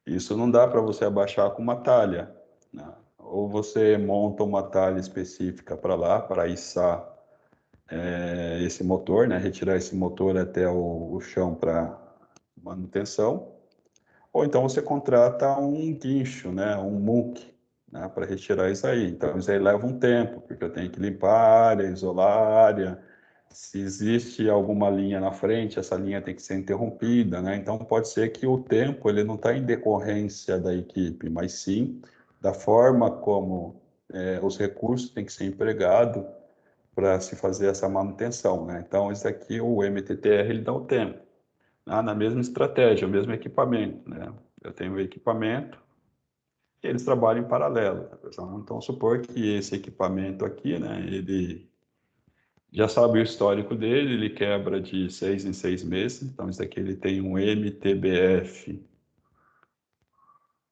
Isso não dá para você abaixar com uma talha, né? Ou você monta uma talha específica para lá, para içar esse motor, né? Retirar esse motor até o chão para manutenção. Ou então você contrata um guincho, né? Um muque, né? Para retirar isso aí. Então isso aí leva um tempo, porque eu tenho que limpar a área, isolar a área. Se existe alguma linha na frente, essa linha tem que ser interrompida, né? Então pode ser que o tempo ele não está em decorrência da equipe, mas sim da forma como os recursos têm que ser empregados para se fazer essa manutenção, né? Então isso aqui o MTTR ele dá o tempo, na mesma estratégia, o mesmo equipamento, né? Eu tenho o equipamento e eles trabalham em paralelo. Então supor que esse equipamento aqui, né? Ele já sabe o histórico dele, ele quebra de 6 em 6 meses. Então, isso aqui ele tem um MTBF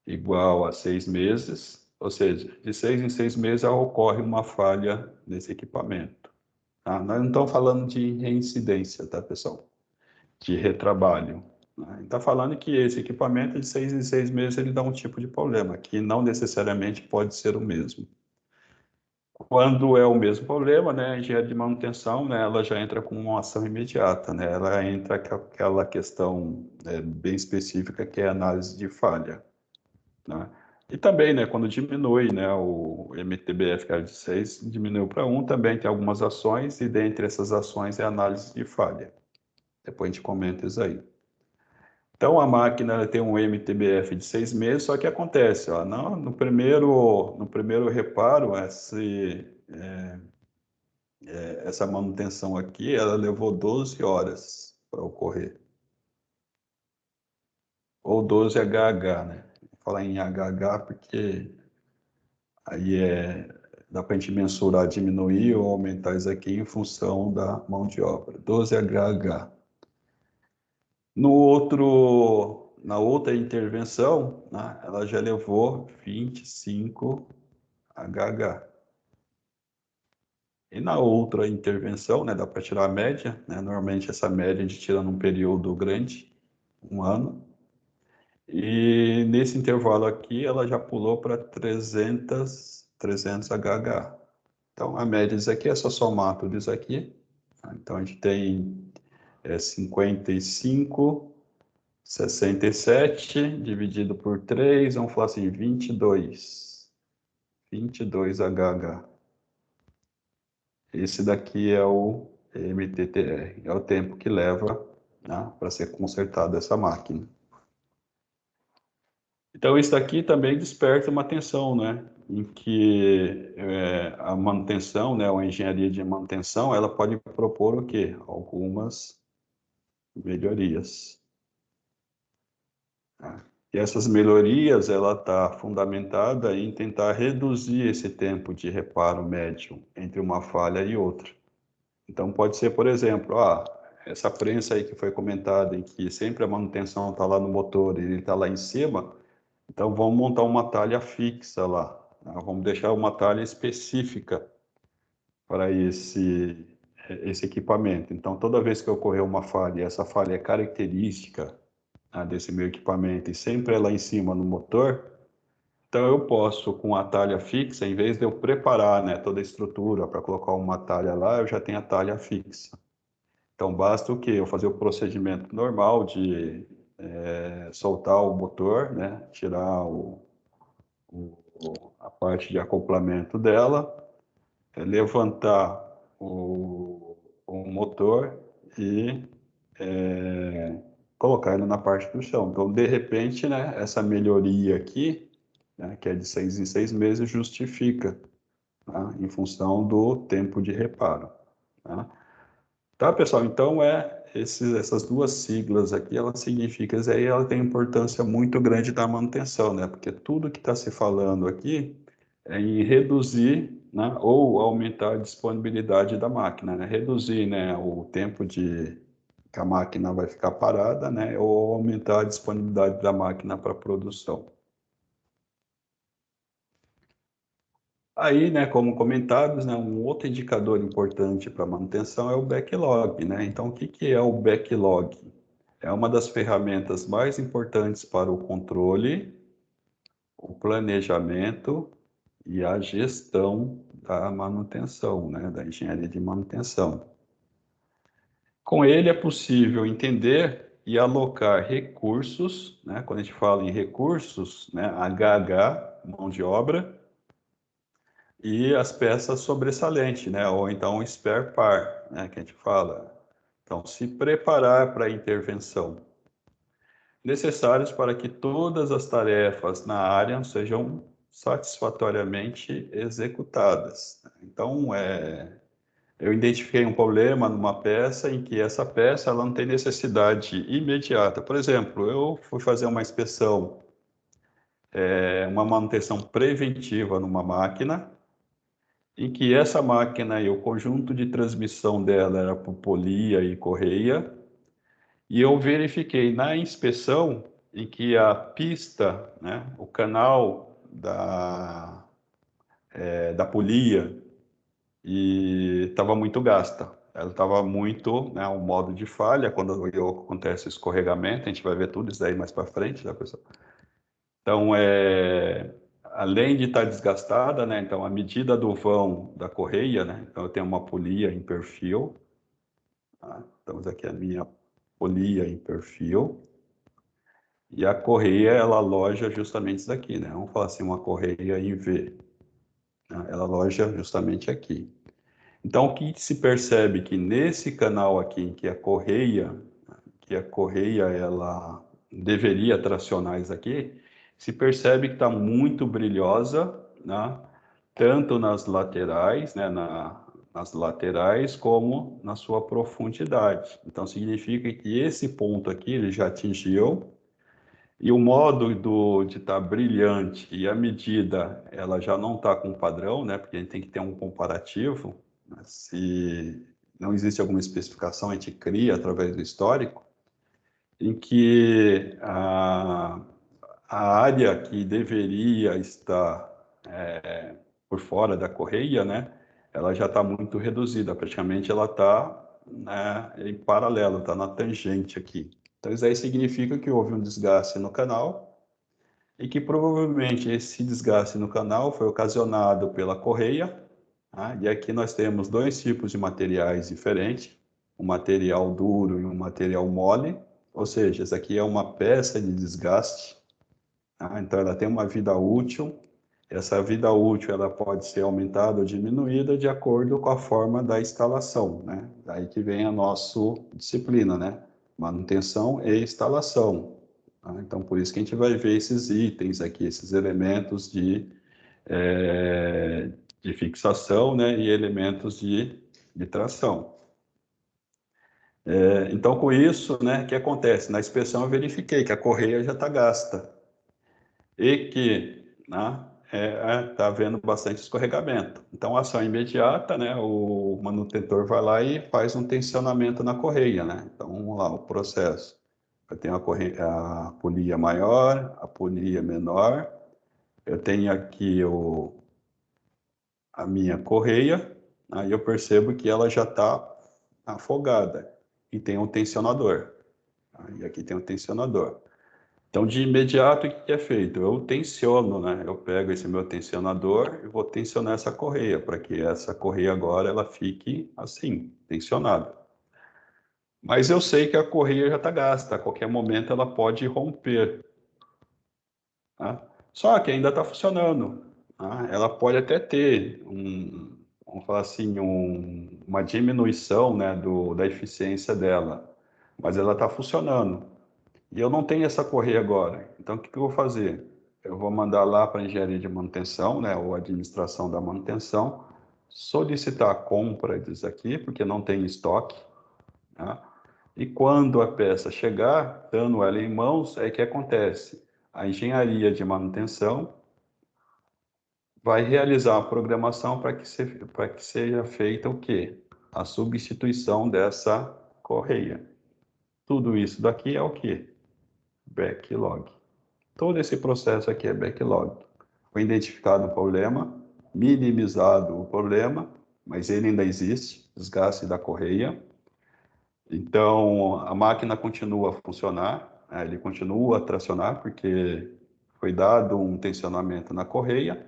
igual a 6 meses. Ou seja, de 6 em 6 meses ocorre uma falha nesse equipamento. Tá? Nós não estamos falando de reincidência, tá, pessoal? De retrabalho. Né? A gente está falando que esse equipamento, de 6 em 6 meses, ele dá um tipo de problema, que não necessariamente pode ser o mesmo. Quando é o mesmo problema, né, a engenharia de manutenção, né, ela já entra com uma ação imediata, né, ela entra com aquela questão bem específica que é a análise de falha, né. E também, né, quando diminui, né, o MTBF, que era de 6, diminuiu para 1, também tem algumas ações, e dentre essas ações é a análise de falha. Depois a gente comenta isso aí. Então, a máquina tem um MTBF de 6 meses, só que acontece, ó, no primeiro reparo, essa manutenção aqui, ela levou 12 horas para ocorrer. Ou 12 HH, né? Vou falar em HH porque aí dá para a gente mensurar, diminuir ou aumentar isso aqui em função da mão de obra. 12 HH. Na outra intervenção, né, ela já levou 25 HH. E na outra intervenção, né, dá para tirar a média, né, normalmente essa média a gente tira num período grande, um ano, e nesse intervalo aqui ela já pulou para 300 HH. Então a média disso aqui é só somar tudo isso aqui, tá? Então a gente tem 55, 67 dividido por 3, vamos falar assim, 22 HH. Esse daqui é o MTTR, é o tempo que leva, né, para ser consertada essa máquina. Então, isso daqui também desperta uma atenção, né, em que a manutenção, né, ou a engenharia de manutenção, ela pode propor o quê? Algumas melhorias. Tá? E essas melhorias, ela está fundamentada em tentar reduzir esse tempo de reparo médio entre uma falha e outra. Então, pode ser, por exemplo, essa prensa aí que foi comentada, em que sempre a manutenção está lá no motor e ele está lá em cima, então vamos montar uma talha fixa lá, Tá? Vamos deixar uma talha específica para esse equipamento. Então, toda vez que ocorrer uma falha, e essa falha é característica, tá, desse meu equipamento, e sempre é lá em cima no motor, então eu posso, com a talha fixa, em vez de eu preparar, né, toda a estrutura para colocar uma talha lá, eu já tenho a talha fixa. Então, basta o quê? Eu fazer o procedimento normal de soltar o motor, né, tirar a parte de acoplamento dela, levantar o motor e colocar ele na parte do chão. Então, de repente, né, essa melhoria aqui, né, que é de 6 em 6 meses, justifica, tá, em função do tempo de reparo. Tá? Tá, pessoal? Então, essas duas siglas aqui, elas significam, aí ela tem importância muito grande da manutenção, né? Porque tudo que está se falando aqui é em reduzir, né, ou aumentar a disponibilidade da máquina, né? Reduzir, né, o tempo que a máquina vai ficar parada, né, ou aumentar a disponibilidade da máquina para produção. Aí, né, como comentados, né, um outro indicador importante para manutenção é o backlog, né? Então, o que que é o backlog? É uma das ferramentas mais importantes para o controle, o planejamento e a gestão da manutenção, né, da engenharia de manutenção. Com ele é possível entender e alocar recursos, né, quando a gente fala em recursos, né, HH, mão de obra, e as peças sobressalentes, né, ou então spare part, né, que a gente fala. Então, se preparar para a intervenção, necessários para que todas as tarefas na área sejam satisfatoriamente executadas. Então, eu identifiquei um problema numa peça em que essa peça ela não tem necessidade imediata. Por exemplo, eu fui fazer uma inspeção, uma manutenção preventiva numa máquina, em que essa máquina e o conjunto de transmissão dela era por polia e correia, e eu verifiquei na inspeção em que a pista, né, o canal da polia, estava muito gasta. Ela estava muito, né, um modo de falha, quando acontece escorregamento, a gente vai ver tudo isso aí mais para frente, tá, pessoal? Então, além de estar desgastada, né, então a medida do vão da correia, né, então eu tenho uma polia em perfil, tá? Então, aqui é a minha polia em perfil, e a correia, ela aloja justamente isso daqui, né? Vamos falar assim, uma correia em V, né? Ela aloja justamente aqui. Então, o que se percebe que nesse canal aqui, em que a correia ela deveria tracionar isso aqui, se percebe que está muito brilhosa, né? Tanto nas laterais, né? Nas laterais, como na sua profundidade. Então, significa que esse ponto aqui ele já atingiu, e o modo de estar brilhante e a medida, ela já não está com padrão, né? Porque a gente tem que ter um comparativo, né? Se não existe alguma especificação, a gente cria através do histórico, em que a área que deveria estar por fora da correia, né? Ela já está muito reduzida, praticamente ela está, né, em paralelo, está na tangente aqui. Então, isso aí significa que houve um desgaste no canal e que provavelmente esse desgaste no canal foi ocasionado pela correia, tá? E aqui nós temos dois tipos de materiais diferentes, um material duro e um material mole, ou seja, essa aqui é uma peça de desgaste, tá? Então ela tem uma vida útil, essa vida útil ela pode ser aumentada ou diminuída de acordo com a forma da instalação, né? Aí que vem a nossa disciplina, né? Manutenção e instalação. Tá? Então, por isso que a gente vai ver esses itens aqui, esses elementos de fixação, né? E elementos de tração. Então, com isso, né? O que acontece? Na inspeção eu verifiquei que a correia já está gasta e que, né, está havendo bastante escorregamento. Então, ação imediata, né, o manutentor vai lá e faz um tensionamento na correia, né? Então, vamos lá, o processo. Eu tenho a polia maior, a polia menor, eu tenho aqui a minha correia, aí eu percebo que ela já está afogada e tem um tensionador. E aqui tem um tensionador. Então, de imediato, o que é feito? Eu tensiono, né? Eu pego esse meu tensionador e vou tensionar essa correia, para que essa correia agora ela fique assim, tensionada. Mas eu sei que a correia já está gasta, a qualquer momento ela pode romper. Tá? Só que ainda está funcionando. Tá? Ela pode até ter vamos falar assim, uma diminuição, né, da eficiência dela, mas ela está funcionando. E eu não tenho essa correia agora. Então, o que eu vou fazer? Eu vou mandar lá para a engenharia de manutenção, né, ou administração da manutenção, solicitar a compra disso aqui, porque não tem estoque. Tá? E quando a peça chegar, dando ela em mãos, é que acontece. A engenharia de manutenção vai realizar a programação para que seja feita o quê? A substituição dessa correia. Tudo isso daqui é o quê? Backlog. Todo esse processo aqui é backlog. Foi identificado o problema, minimizado o problema, mas ele ainda existe, desgaste da correia. Então, a máquina continua a funcionar, né? Ele continua a tracionar, porque foi dado um tensionamento na correia.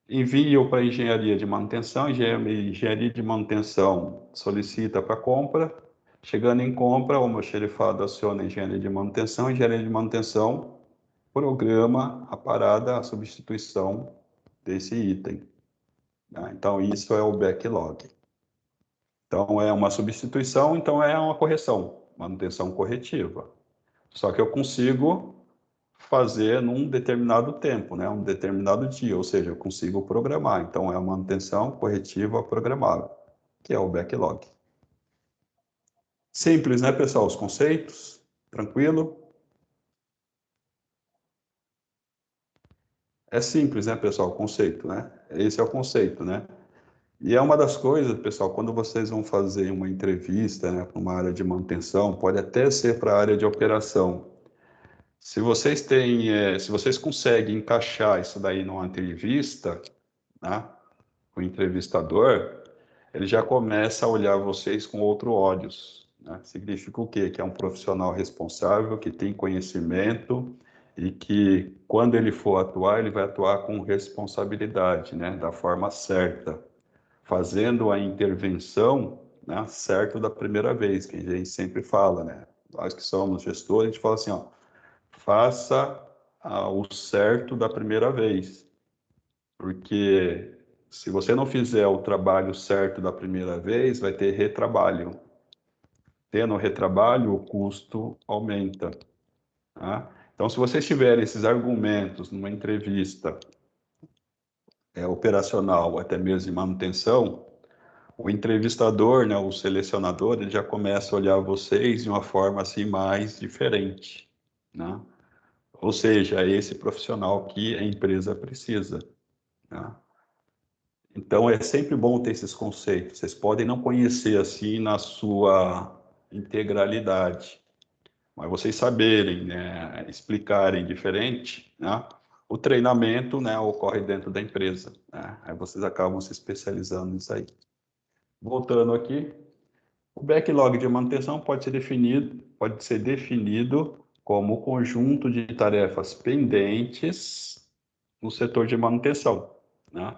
Envio para a engenharia de manutenção, engenharia de manutenção solicita para compra. Chegando em compra, o meu xerifado aciona a engenharia de manutenção programa a parada, a substituição desse item. Tá? Então, isso é o backlog. Então, é uma substituição, então é uma correção, manutenção corretiva. Só que eu consigo fazer num determinado tempo, né? Um determinado dia, ou seja, eu consigo programar. Então, é a manutenção corretiva programável, que é o backlog. Simples, né, pessoal? Os conceitos? Tranquilo? É simples, né, pessoal? O conceito, né? Esse é o conceito, né? E é uma das coisas, pessoal, quando vocês vão fazer uma entrevista, né, para uma área de manutenção, pode até ser para a área de operação. Se vocês conseguem encaixar isso daí numa entrevista, né, o entrevistador, ele já começa a olhar vocês com outros olhos, né? Significa o quê? Que é um profissional responsável, que tem conhecimento e que, quando ele for atuar, ele vai atuar com responsabilidade, né, da forma certa, fazendo a intervenção, né, certo da primeira vez, que a gente sempre fala, né? Nós que somos gestores, a gente fala assim, ó, faça o certo da primeira vez, porque se você não fizer o trabalho certo da primeira vez, vai ter retrabalho. Tendo retrabalho, o custo aumenta. Tá? Então, se vocês tiverem esses argumentos numa entrevista operacional, até mesmo de manutenção, o entrevistador, né, o selecionador, ele já começa a olhar vocês de uma forma assim mais diferente, né? Ou seja, é esse profissional que a empresa precisa, né? Então é sempre bom ter esses conceitos. Vocês podem não conhecer assim na sua integralidade, mas vocês saberem, né, explicarem diferente, né? O treinamento, né, ocorre dentro da empresa, né? Aí vocês acabam se especializando nisso aí. Voltando aqui, o backlog de manutenção pode ser definido como o conjunto de tarefas pendentes no setor de manutenção, né?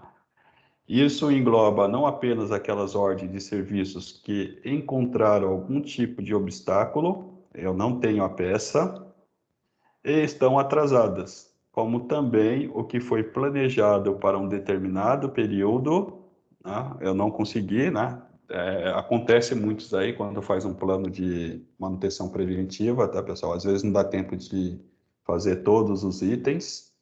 Isso engloba não apenas aquelas ordens de serviços que encontraram algum tipo de obstáculo, eu não tenho a peça, e estão atrasadas, como também o que foi planejado para um determinado período, né? Eu não consegui, né? Acontece muitos aí quando faz um plano de manutenção preventiva, tá, pessoal? Às vezes não dá tempo de fazer todos os itens,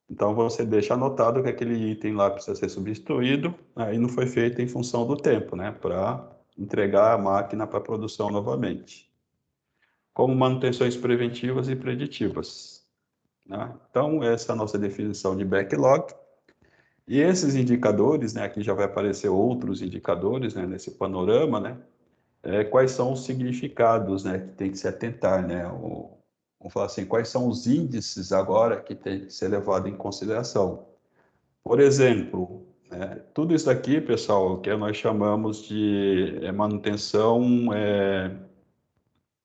então você deixa anotado que aquele item lá precisa ser substituído, aí não foi feito em função do tempo, né? Para entregar a máquina para produção novamente. Como manutenções preventivas e preditivas, né? Então, essa é a nossa definição de backlog. E esses indicadores, né, aqui já vai aparecer outros indicadores, né, nesse panorama, né, quais são os significados, né, que tem que se atentar, né, vamos falar assim, quais são os índices agora que tem que ser levado em consideração. Por exemplo, Tudo isso aqui, pessoal, que nós chamamos de manutenção,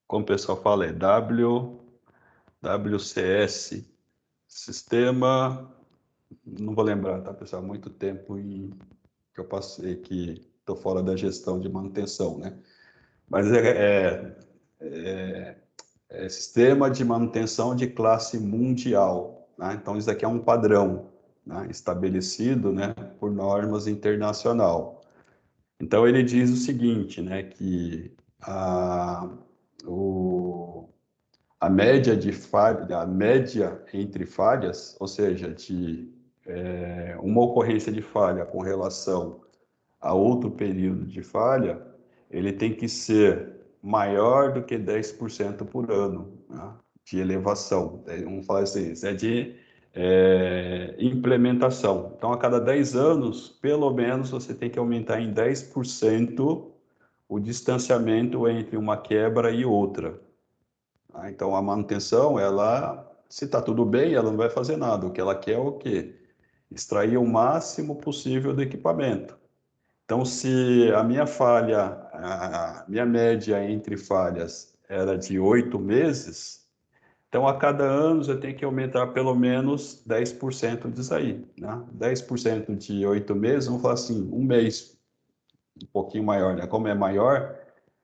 como o pessoal fala, WCS, Sistema, não vou lembrar, tá, pessoal? Há muito tempo que eu passei que estou fora da gestão de manutenção, né? Mas é Sistema de Manutenção de Classe Mundial, né? Então, isso aqui é um padrão, né, estabelecido, né, por normas internacional. Então, ele diz o seguinte, né, que o, a média de falha, a média entre falhas, ou seja, de uma ocorrência de falha com relação a outro período de falha, ele tem que ser maior do que 10% por ano, né, de elevação. Vamos falar assim, isso é de implementação. Então, a cada 10 anos, pelo menos, você tem que aumentar em 10% o distanciamento entre uma quebra e outra. Então, a manutenção, ela, se está tudo bem, ela não vai fazer nada. O que ela quer é o quê? Extrair o máximo possível do equipamento. Então, se a minha falha, a minha média entre falhas era de 8 meses, então a cada ano eu tenho que aumentar pelo menos 10% disso aí, né? 10% de 8 meses, vamos falar assim, um mês, um pouquinho maior, né? Como é maior,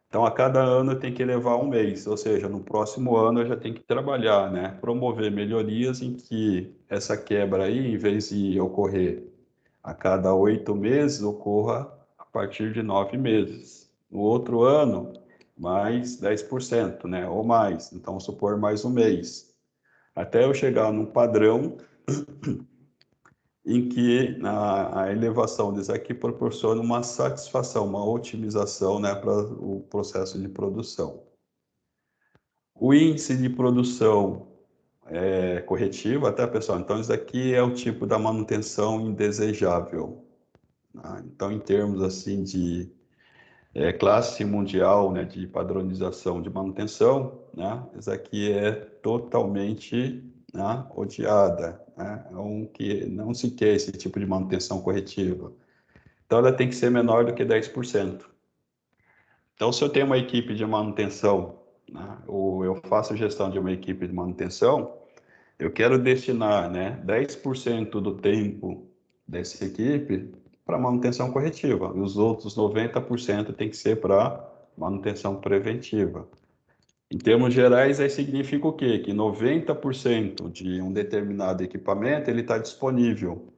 então, a cada ano eu tenho que elevar um mês, ou seja, no próximo ano eu já tenho que trabalhar, né? Promover melhorias em que essa quebra aí, em vez de ocorrer a cada 8 meses, ocorra a partir de 9 meses. No outro ano, mais 10%, né? Ou mais. Então, supor mais um mês. Até eu chegar num padrão em que a elevação disso aqui proporciona uma satisfação, uma otimização, né, para o processo de produção. O índice de produção corretiva, tá, pessoal? Então, isso aqui é o tipo da manutenção indesejável. Tá? Então, em termos assim de classe mundial, né, de padronização de manutenção, né, isso aqui é totalmente, né, odiada. Né? Que não se quer esse tipo de manutenção corretiva. Então, ela tem que ser menor do que 10%. Então, se eu tenho uma equipe de manutenção, né, ou eu faço gestão de uma equipe de manutenção, eu quero destinar, né, 10% do tempo dessa equipe para manutenção corretiva, e os outros 90% tem que ser para manutenção preventiva. Em termos gerais, aí significa o quê? Que 90% de um determinado equipamento ele está disponível,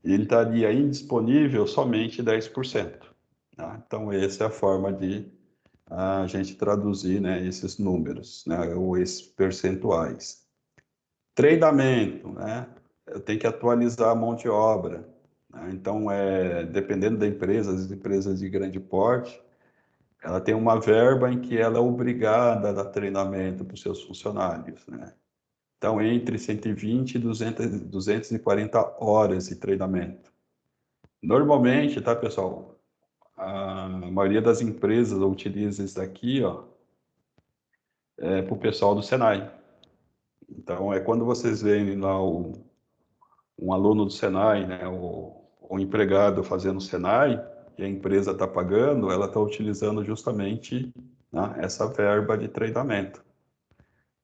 e ele estaria indisponível somente 10%. Tá? Então, essa é a forma de a gente traduzir, né, esses números, né, ou esses percentuais. Treinamento, né? Eu tenho que atualizar a mão de obra. Né? Então, dependendo da empresa, as empresas de grande porte, ela tem uma verba em que ela é obrigada a dar treinamento para os seus funcionários, né? Então, entre 120 e 240 horas de treinamento. Normalmente, tá, pessoal? A maioria das empresas utiliza isso daqui, ó, para o pessoal do Senai. Então, quando vocês veem lá um aluno do Senai, né, o empregado fazendo Senai, e a empresa está pagando, ela está utilizando justamente, né, essa verba de treinamento,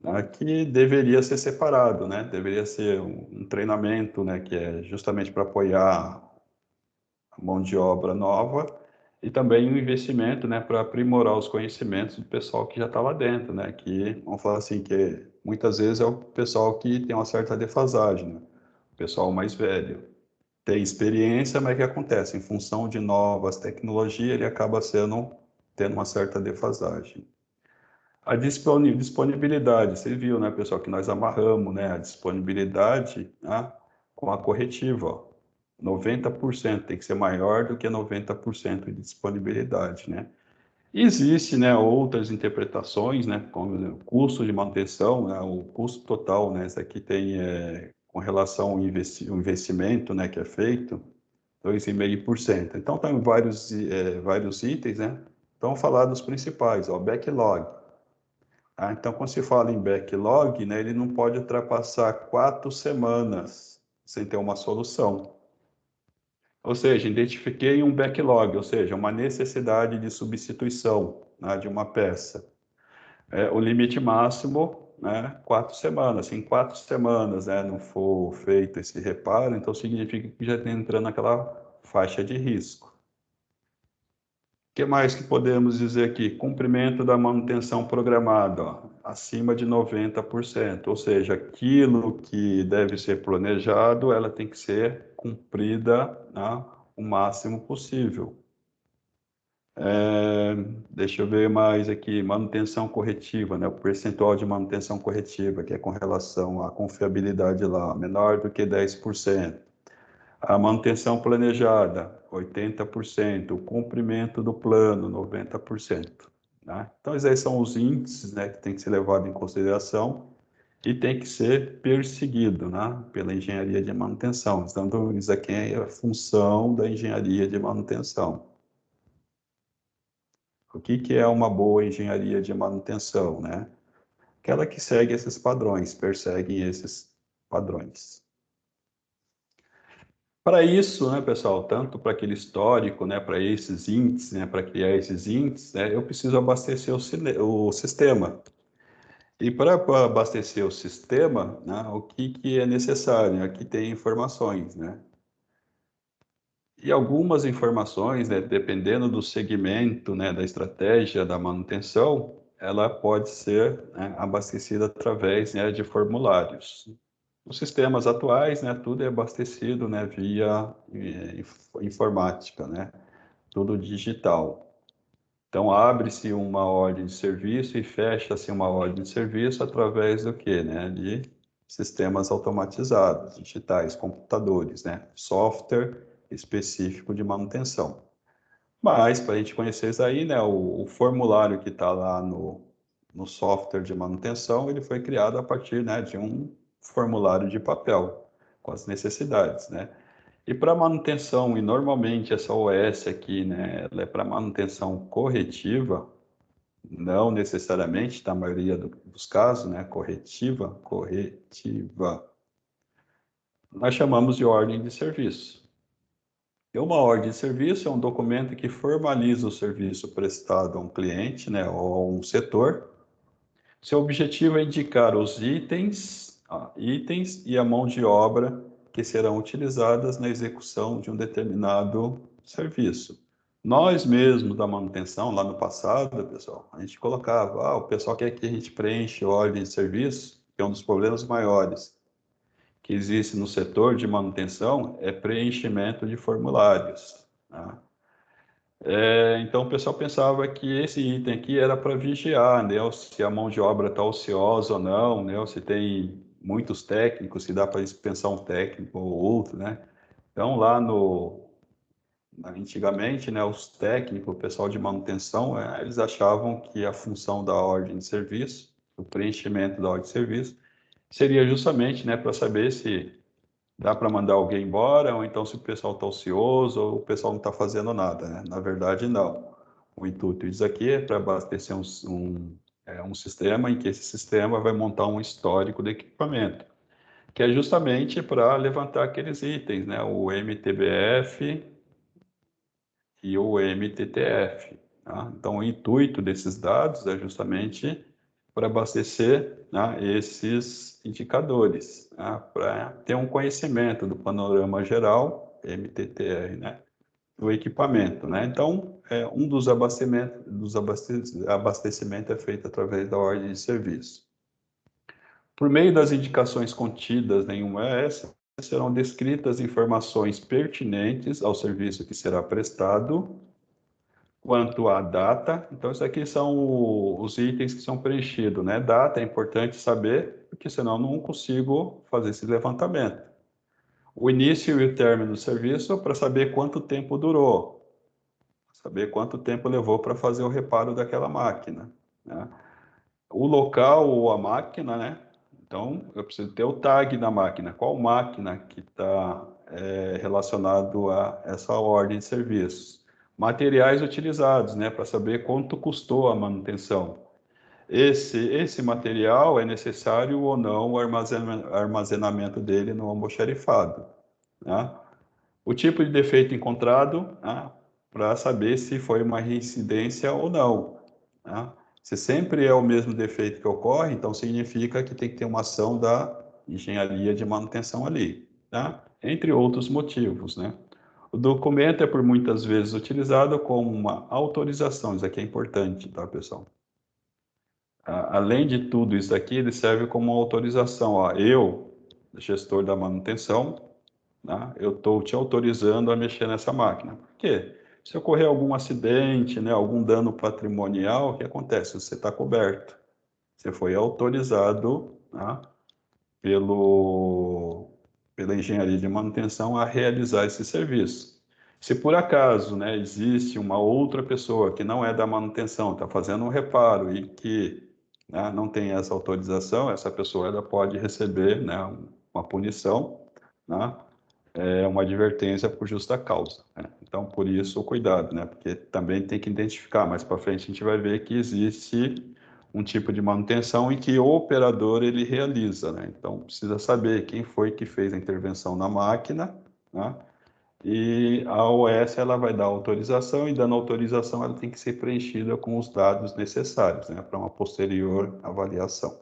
né, que deveria ser separado, né, deveria ser um treinamento, né, que é justamente para apoiar a mão de obra nova e também um investimento, né, para aprimorar os conhecimentos do pessoal que já está lá dentro, né, que, vamos falar assim, que muitas vezes é o pessoal que tem uma certa defasagem, né, o pessoal mais velho. Tem experiência, mas o que acontece? Em função de novas tecnologias, ele acaba tendo uma certa defasagem. A disponibilidade, você viu, né, pessoal, que nós amarramos, né, a disponibilidade, né, com a corretiva, ó. 90% tem que ser maior do que 90% de disponibilidade, né? Existe, né, outras interpretações, né, como o custo de manutenção, né, o custo total, né, isso aqui tem com relação ao investimento, né, que é feito, 2,5%. Então, tem vários itens, né? Então, vamos falar dos principais, ó, backlog. Então, quando se fala em backlog, né, ele não pode ultrapassar 4 semanas sem ter uma solução. Ou seja, identifiquei um backlog, ou seja, uma necessidade de substituição, né, de uma peça. O limite máximo, né, 4 semanas. Se em 4 semanas, né, não for feito esse reparo, então significa que já está entrando naquela faixa de risco. O que mais que podemos dizer aqui? Cumprimento da manutenção programada, ó, acima de 90%, ou seja, aquilo que deve ser planejado, ela tem que ser cumprida, né, o máximo possível. Deixa eu ver mais aqui, manutenção corretiva, né? O percentual de manutenção corretiva, que é com relação à confiabilidade lá, menor do que 10%. A manutenção planejada, 80%. O cumprimento do plano, 90%. Né? Então, esses aí são os índices, né, que tem que ser levado em consideração e tem que ser perseguido, né, pela engenharia de manutenção. Então, isso aqui é a função da engenharia de manutenção. O que é uma boa engenharia de manutenção, né? Aquela que segue esses padrões, persegue esses padrões. Para isso, né, pessoal, tanto para aquele histórico, né, para esses índices, né, para criar esses índices, né, eu preciso abastecer o sistema. E para abastecer o sistema, né, o que é necessário? Aqui tem informações, né? E algumas informações, né, dependendo do segmento, né, da estratégia da manutenção, ela pode ser, né, abastecida através, né, de formulários. Os sistemas atuais, né, tudo é abastecido, né, via informática, né, tudo digital. Então, abre-se uma ordem de serviço e fecha-se uma ordem de serviço através do quê, né, de sistemas automatizados, digitais, computadores, né, software específico de manutenção. Mas, para a gente conhecer isso aí, né, o formulário que está lá no software de manutenção, ele foi criado a partir, né, de um formulário de papel, com as necessidades, né. E para manutenção, e normalmente essa OS aqui, né, ela é para manutenção corretiva, não necessariamente, na maioria dos casos, né, corretiva, nós chamamos de ordem de serviço. E uma ordem de serviço é um documento que formaliza o serviço prestado a um cliente, né, ou a um setor. Seu objetivo é indicar os itens e a mão de obra que serão utilizadas na execução de um determinado serviço. Nós mesmos da manutenção, lá no passado, pessoal, a gente colocava, o pessoal quer que a gente preencha ordem de serviço, que é um dos problemas maiores que existe no setor de manutenção, é preenchimento de formulários. Né? Então, o pessoal pensava que esse item aqui era para vigiar, né? Se a mão de obra está ociosa ou não, né? Se tem muitos técnicos, se dá para dispensar um técnico ou outro, né? Então, lá antigamente, né, os técnicos, o pessoal de manutenção, eles achavam que a função da ordem de serviço, o preenchimento da ordem de serviço, seria justamente, né, para saber se dá para mandar alguém embora, ou então se o pessoal está ocioso, ou o pessoal não está fazendo nada, né? Na verdade, não. O intuito disso aqui é para abastecer um sistema em que esse sistema vai montar um histórico do equipamento, que é justamente para levantar aqueles itens, né? O MTBF e o MTTF. Tá? Então, o intuito desses dados é justamente para abastecer, né, esses indicadores, né, para ter um conhecimento do panorama geral, MTTR, né, do equipamento. Né? Então, um dos abastecimentos é feito através da ordem de serviço. Por meio das indicações contidas em um ES, serão descritas informações pertinentes ao serviço que será prestado, quanto à data. Então, isso aqui são os itens que são preenchidos, né? Data é importante saber, porque senão não consigo fazer esse levantamento. O início e o término do serviço para saber quanto tempo durou, saber quanto tempo levou para fazer o reparo daquela máquina, né? O local ou a máquina, né? Então, eu preciso ter o tag da máquina. Qual máquina que está relacionado a essa ordem de serviços? Materiais utilizados, né? Para saber quanto custou a manutenção. Esse material é necessário ou não o armazenamento dele no almoxarifado, né? O tipo de defeito encontrado, para saber se foi uma reincidência ou não. Tá? Se sempre é o mesmo defeito que ocorre, então significa que tem que ter uma ação da engenharia de manutenção ali, tá? Entre outros motivos, né? O documento é por muitas vezes utilizado como uma autorização, isso aqui é importante, tá, pessoal? Além de tudo isso aqui, ele serve como uma autorização, ó, eu, gestor da manutenção, né, eu estou te autorizando a mexer nessa máquina. Por quê? Se ocorrer algum acidente, né, algum dano patrimonial, o que acontece? Você está coberto. Você foi autorizado, né, pela engenharia de manutenção a realizar esse serviço. Se por acaso, né, existe uma outra pessoa que não é da manutenção, está fazendo um reparo e que, né, não tem essa autorização, essa pessoa ela pode receber, né, uma punição, né, uma advertência por justa causa, né? Então, por isso, o cuidado, né? Porque também tem que identificar. Mais para frente, a gente vai ver que existe um tipo de manutenção em que o operador ele realiza, né? Então, precisa saber quem foi que fez a intervenção na máquina, né? E a OS ela vai dar autorização e dando autorização ela tem que ser preenchida com os dados necessários, né? Para uma posterior avaliação.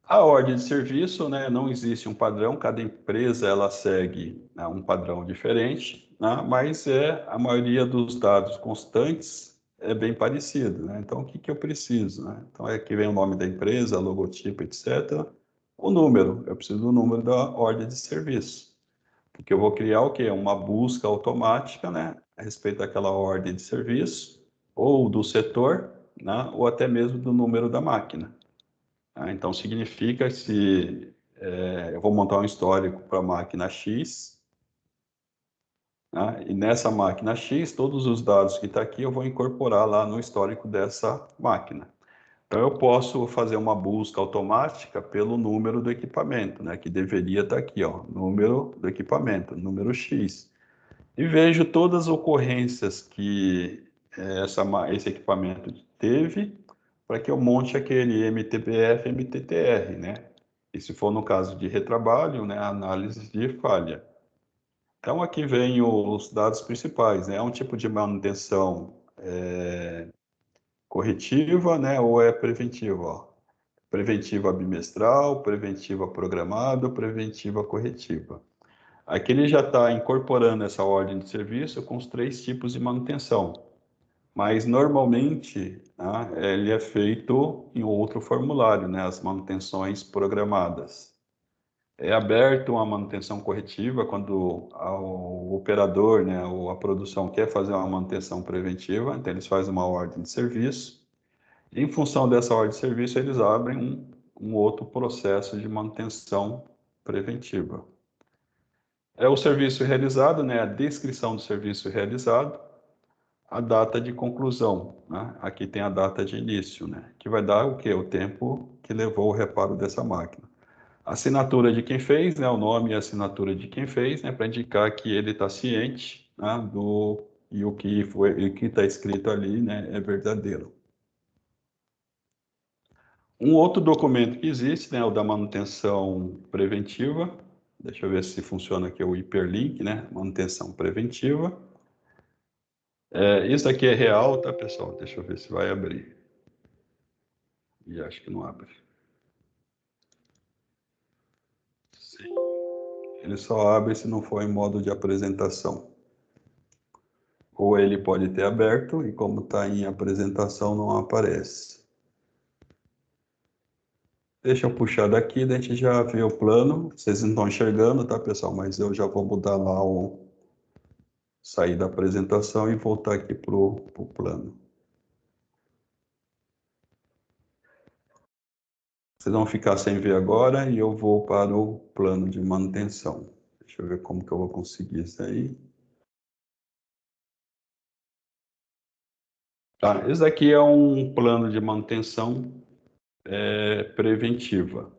A ordem de serviço, né, não existe um padrão, cada empresa ela segue, né, um padrão diferente, né, mas a maioria dos dados constantes é bem parecido, né? Então, o que eu preciso, né? Então, aqui vem o nome da empresa, logotipo, etc. O número, eu preciso do número da ordem de serviço, porque eu vou criar o quê? Uma busca automática, né, a respeito daquela ordem de serviço, ou do setor, né, ou até mesmo do número da máquina. Então, significa se eu vou montar um histórico para a máquina X, e nessa máquina X, todos os dados que estão aqui eu vou incorporar lá no histórico dessa máquina. Então, eu posso fazer uma busca automática pelo número do equipamento, né, que deveria estar aqui, ó, número do equipamento, número X. E vejo todas as ocorrências que esse equipamento teve para que eu monte aquele MTBF, MTTR, né? E se for no caso de retrabalho, né, análise de falha. Então, aqui vem os dados principais, né? É um tipo de manutenção corretiva, né, ou é preventiva, ó. Preventiva bimestral, preventiva programada, preventiva corretiva. Aqui ele já está incorporando essa ordem de serviço com os 3 tipos de manutenção, mas normalmente, né, ele é feito em outro formulário, né, as manutenções programadas. É aberto uma manutenção corretiva quando o operador, né, ou a produção quer fazer uma manutenção preventiva, então eles fazem uma ordem de serviço. E, em função dessa ordem de serviço, eles abrem um outro processo de manutenção preventiva. É o serviço realizado, né, a descrição do serviço realizado, a data de conclusão, né? Aqui tem a data de início, né? Que vai dar o quê? O tempo que levou o reparo dessa máquina. A assinatura de quem fez, né? O nome e a assinatura de quem fez, né? Para indicar que ele está ciente, né? E o que foi, o que está escrito ali, né? É verdadeiro. Um outro documento que existe, né? O da manutenção preventiva. Deixa eu ver se funciona aqui o hiperlink, né? Manutenção preventiva. Isso aqui é real, tá, pessoal? Deixa eu ver se vai abrir. E acho que não abre. Sim. Ele só abre se não for em modo de apresentação. Ou ele pode ter aberto e como está em apresentação não aparece. Deixa eu puxar daqui, daí a gente já vê o plano. Vocês não estão enxergando, tá, pessoal? Mas eu já vou mudar lá sair da apresentação e voltar aqui para o plano. Vocês vão ficar sem ver agora e eu vou para o plano de manutenção. Deixa eu ver como que eu vou conseguir isso aí. Tá, esse aqui é um plano de manutenção preventiva.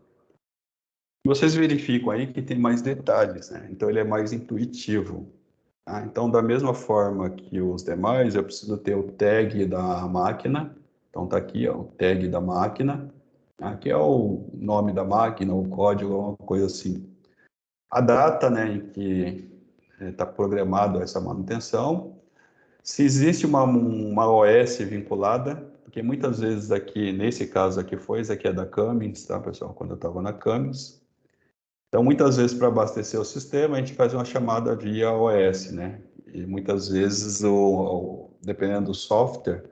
Vocês verificam aí que tem mais detalhes, né? Então ele é mais intuitivo. Tá? Então, da mesma forma que os demais, eu preciso ter o tag da máquina. Então tá aqui, ó, o tag da máquina. Aqui é o nome da máquina, o código, alguma coisa assim. a data, né, em que está programado essa manutenção, se existe uma OS vinculada, porque muitas vezes aqui, nesse caso aqui foi, esse aqui é da Cummins, tá, pessoal, quando eu estava na Cummins. Então, muitas vezes, para abastecer o sistema, a gente faz uma chamada via OS, né? E muitas vezes, dependendo do software,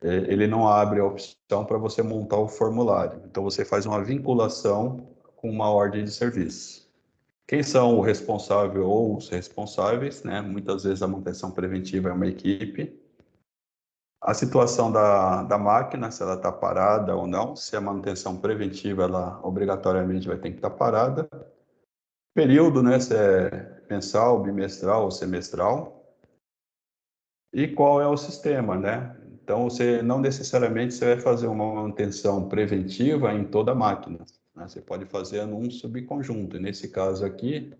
ele não abre a opção para você montar o formulário. Então, você faz uma vinculação com uma ordem de serviço. Quem são o responsável ou os responsáveis, né? Muitas vezes a manutenção preventiva é uma equipe. A situação da máquina, se ela está parada ou não, se a manutenção preventiva, ela obrigatoriamente vai ter que estar parada. Período, né? Se é mensal, bimestral ou semestral. E qual é o sistema, né? Então, você não necessariamente você vai fazer uma manutenção preventiva em toda a máquina, né? Você pode fazer num subconjunto. E nesse caso aqui,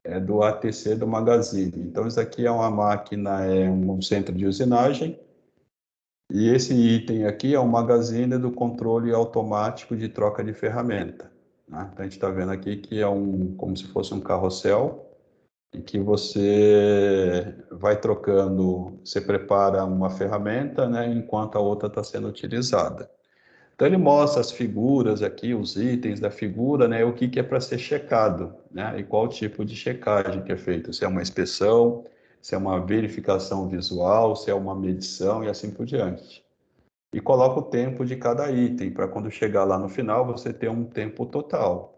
é do ATC do Magazine. Então, isso aqui é uma máquina, é um centro de usinagem. E esse item aqui é o Magazine do controle automático de troca de ferramenta, né? Então, a gente está vendo aqui que é como se fosse um carrossel, em que você vai trocando, você prepara uma ferramenta, né, enquanto a outra está sendo utilizada. Então ele mostra as figuras aqui, os itens da figura, né, o que é para ser checado, né, e qual tipo de checagem que é feito, se é uma inspeção, se é uma verificação visual, se é uma medição e assim por diante. E coloca o tempo de cada item, para quando chegar lá no final você ter um tempo total.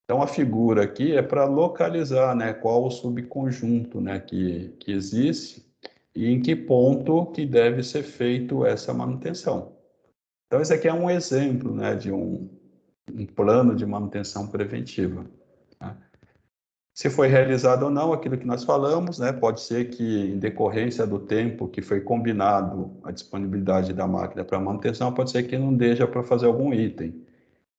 Então, a figura aqui é para localizar, né, qual o subconjunto, né, que existe e em que ponto que deve ser feito essa manutenção. Então, esse aqui é um exemplo, né, de um plano de manutenção preventiva, né? Se foi realizado ou não, aquilo que nós falamos, né, pode ser que, em decorrência do tempo que foi combinado a disponibilidade da máquina para manutenção, pode ser que não dê já para fazer algum item.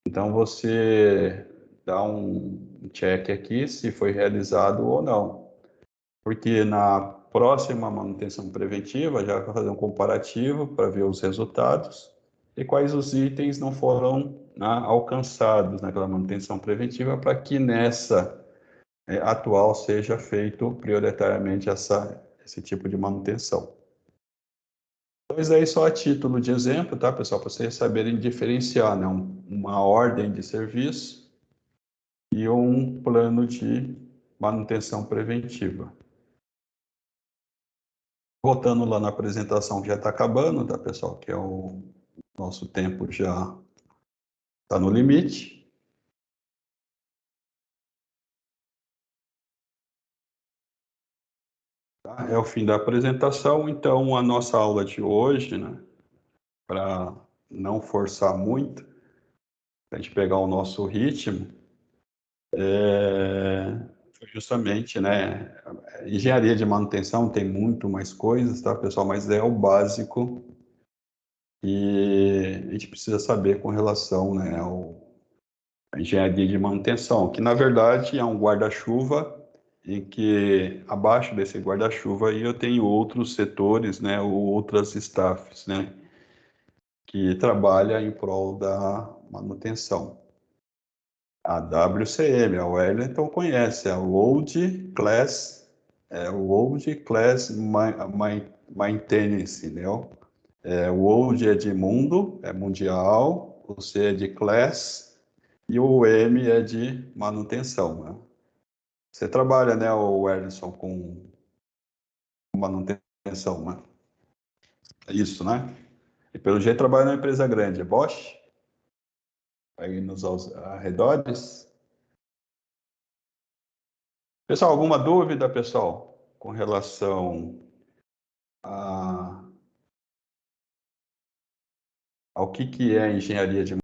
Então, você dá um check aqui se foi realizado ou não. Porque na próxima manutenção preventiva, já vai fazer um comparativo para ver os resultados e quais os itens não foram, né, alcançados naquela manutenção preventiva, para que nessa atual seja feito prioritariamente esse tipo de manutenção. Então, isso aí só a título de exemplo, tá, pessoal? Para vocês saberem diferenciar, né, uma ordem de serviço e um plano de manutenção preventiva. Voltando lá na apresentação que já está acabando, tá, pessoal? Que é o nosso tempo já está no limite. Tá? É o fim da apresentação, então a nossa aula de hoje, né, para não forçar muito, a gente pegar o nosso ritmo, foi justamente, né, engenharia de manutenção tem muito mais coisas, tá, pessoal? Mas é o básico que a gente precisa saber com relação, né, à engenharia de manutenção, que na verdade é um guarda-chuva em que abaixo desse guarda-chuva aí eu tenho outros setores, né, ou outras staffs, né, que trabalham em prol da manutenção. A WCM, a Wellington conhece, é o World Class, Maintenance, né? O World é de mundo, é mundial, o C é de class e o M é de manutenção, né? Você trabalha, né, o Ellison, com manutenção, né? É isso, né? E pelo jeito trabalha numa empresa grande, é Bosch? Aí nos arredores. Pessoal, alguma dúvida, pessoal, com relação ao que é engenharia de